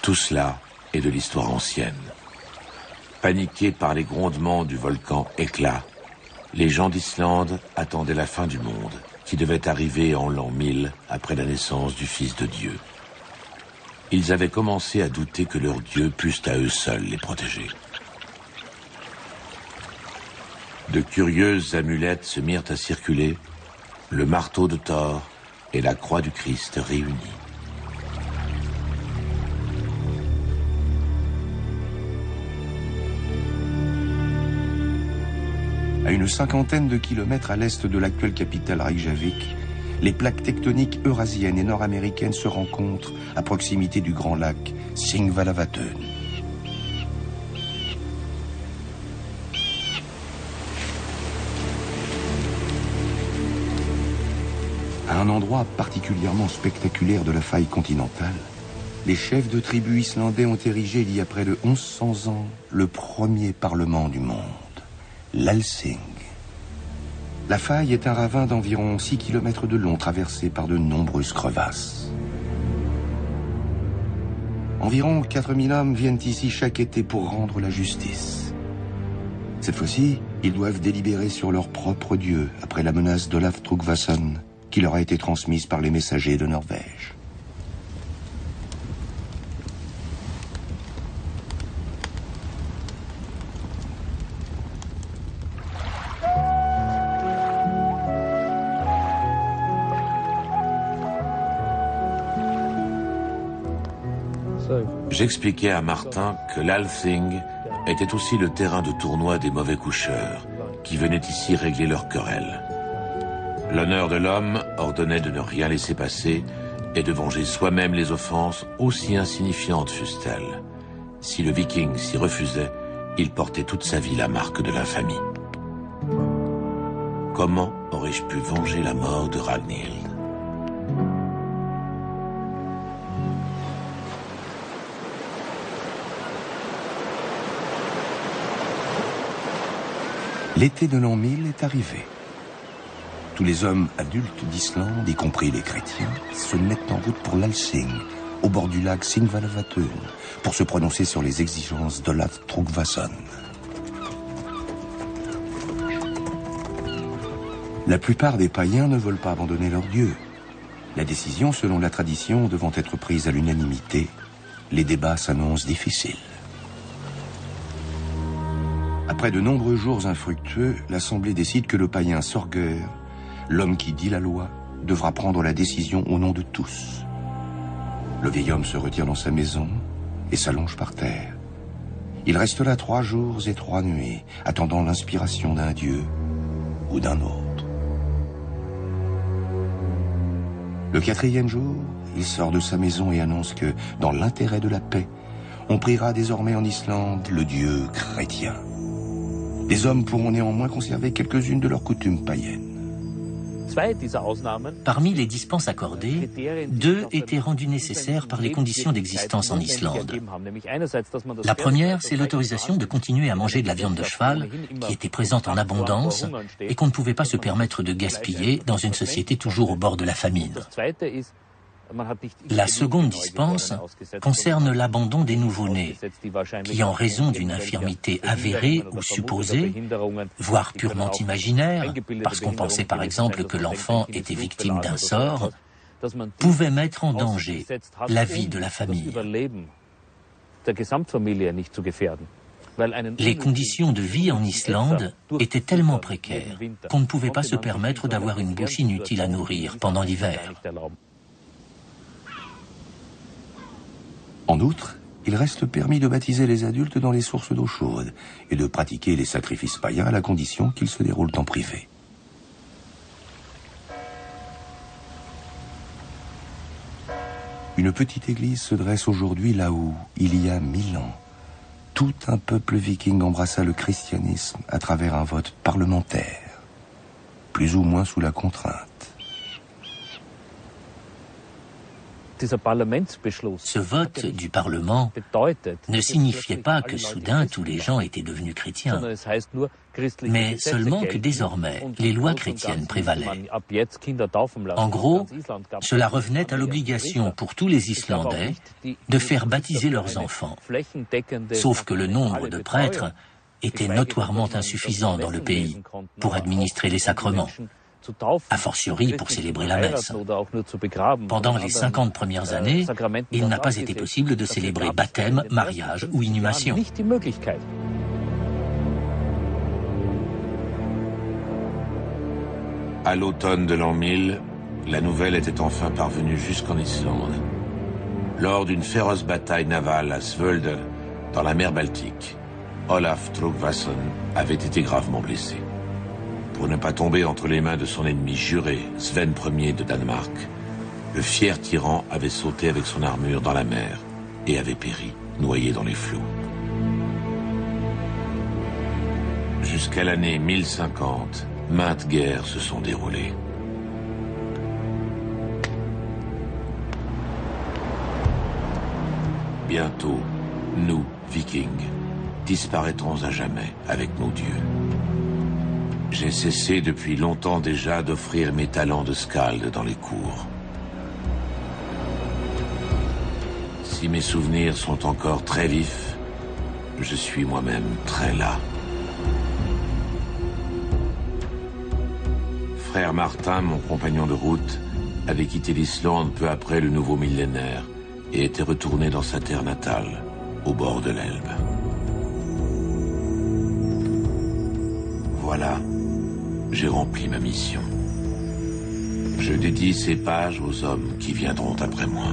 Tout cela est de l'histoire ancienne. Paniqués par les grondements du volcan Hekla, les gens d'Islande attendaient la fin du monde, qui devait arriver en l'an 1000 après la naissance du Fils de Dieu. Ils avaient commencé à douter que leurs dieux pussent à eux seuls les protéger. De curieuses amulettes se mirent à circuler, le marteau de Thor et la croix du Christ réunis. À une cinquantaine de kilomètres à l'est de l'actuelle capitale Reykjavik, les plaques tectoniques eurasiennes et nord-américaines se rencontrent à proximité du grand lac Thingvallavatn. À un endroit particulièrement spectaculaire de la faille continentale, les chefs de tribus islandais ont érigé il y a près de 1100 ans le premier parlement du monde, l'Althing. La faille est un ravin d'environ 6 km de long traversé par de nombreuses crevasses. Environ 4000 hommes viennent ici chaque été pour rendre la justice. Cette fois-ci, ils doivent délibérer sur leur propre dieu après la menace d'Olaf Tryggvason qui leur a été transmise par les messagers de Norvège. J'expliquais à Martin que l'Althing était aussi le terrain de tournoi des mauvais coucheurs, qui venaient ici régler leurs querelles. L'honneur de l'homme ordonnait de ne rien laisser passer et de venger soi-même les offenses, aussi insignifiantes fussent-elles. Si le viking s'y refusait, Il portait toute sa vie la marque de l'infamie. Comment aurais-je pu venger la mort de Ragnhild? L'été de l'an 1000 est arrivé. Tous les hommes adultes d'Islande, y compris les chrétiens, se mettent en route pour l'Alsing, au bord du lac Singvallavatn, pour se prononcer sur les exigences d'Olaf Tryggvason. La plupart des païens ne veulent pas abandonner leur dieu. La décision, selon la tradition, devant être prise à l'unanimité, les débats s'annoncent difficiles. Après de nombreux jours infructueux, l'Assemblée décide que le païen Sorger, l'homme qui dit la loi, devra prendre la décision au nom de tous. Le vieil homme se retire dans sa maison et s'allonge par terre. Il reste là 3 jours et 3 nuits, attendant l'inspiration d'un dieu ou d'un autre. Le 4e jour, il sort de sa maison et annonce que, dans l'intérêt de la paix, on priera désormais en Islande le dieu chrétien. Les hommes pourront néanmoins conserver quelques-unes de leurs coutumes païennes. Parmi les dispenses accordées, 2 étaient rendues nécessaires par les conditions d'existence en Islande. La première, c'est l'autorisation de continuer à manger de la viande de cheval, qui était présente en abondance et qu'on ne pouvait pas se permettre de gaspiller dans une société toujours au bord de la famine. La seconde dispense concerne l'abandon des nouveau-nés, qui en raison d'une infirmité avérée ou supposée, voire purement imaginaire, parce qu'on pensait par exemple que l'enfant était victime d'un sort, pouvaient mettre en danger la vie de la famille. Les conditions de vie en Islande étaient tellement précaires qu'on ne pouvait pas se permettre d'avoir une bouche inutile à nourrir pendant l'hiver. En outre, il reste permis de baptiser les adultes dans les sources d'eau chaude et de pratiquer les sacrifices païens à la condition qu'ils se déroulent en privé. Une petite église se dresse aujourd'hui là où, il y a 1000 ans, tout un peuple viking embrassa le christianisme à travers un vote parlementaire, plus ou moins sous la contrainte. Ce vote du Parlement ne signifiait pas que soudain tous les gens étaient devenus chrétiens, mais seulement que désormais les lois chrétiennes prévalaient. En gros, cela revenait à l'obligation pour tous les Islandais de faire baptiser leurs enfants, sauf que le nombre de prêtres était notoirement insuffisant dans le pays pour administrer les sacrements, a fortiori pour célébrer la messe. Pendant les 50 premières années, il n'a pas été possible de célébrer baptême, mariage ou inhumation. À l'automne de l'an 1000, la nouvelle était enfin parvenue jusqu'en Islande. Lors d'une féroce bataille navale à Svölde, dans la mer Baltique, Olaf Tryggvason avait été gravement blessé. Pour ne pas tomber entre les mains de son ennemi juré, Sven Ier de Danemark, le fier tyran avait sauté avec son armure dans la mer et avait péri, noyé dans les flots. Jusqu'à l'année 1050, maintes guerres se sont déroulées. Bientôt, nous, Vikings, disparaîtrons à jamais avec nos dieux. J'ai cessé depuis longtemps déjà d'offrir mes talents de skald dans les cours. Si mes souvenirs sont encore très vifs, je suis moi-même très las. Frère Martin, mon compagnon de route, avait quitté l'Islande peu après le nouveau millénaire et était retourné dans sa terre natale, au bord de l'Elbe. Voilà. J'ai rempli ma mission. Je dédie ces pages aux hommes qui viendront après moi.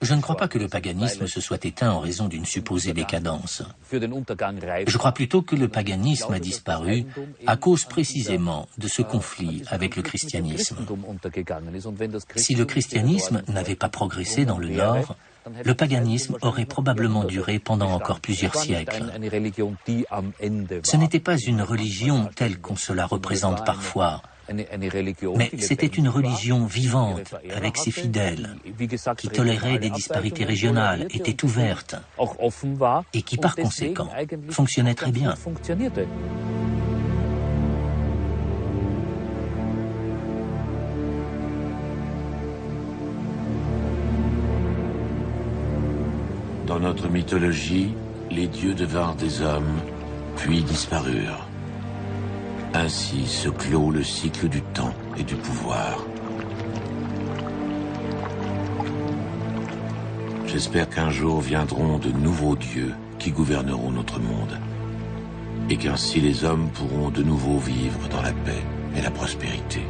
Je ne crois pas que le paganisme se soit éteint en raison d'une supposée décadence. Je crois plutôt que le paganisme a disparu à cause précisément de ce conflit avec le christianisme. Si le christianisme n'avait pas progressé dans le Nord, le paganisme aurait probablement duré pendant encore plusieurs siècles. Ce n'était pas une religion telle qu'on se la représente parfois, mais c'était une religion vivante, avec ses fidèles, qui tolérait des disparités régionales, était ouverte, et qui par conséquent fonctionnait très bien. Dans notre mythologie, les dieux devinrent des hommes, puis disparurent. Ainsi se clôt le cycle du temps et du pouvoir. J'espère qu'un jour viendront de nouveaux dieux qui gouverneront notre monde, et qu'ainsi les hommes pourront de nouveau vivre dans la paix et la prospérité.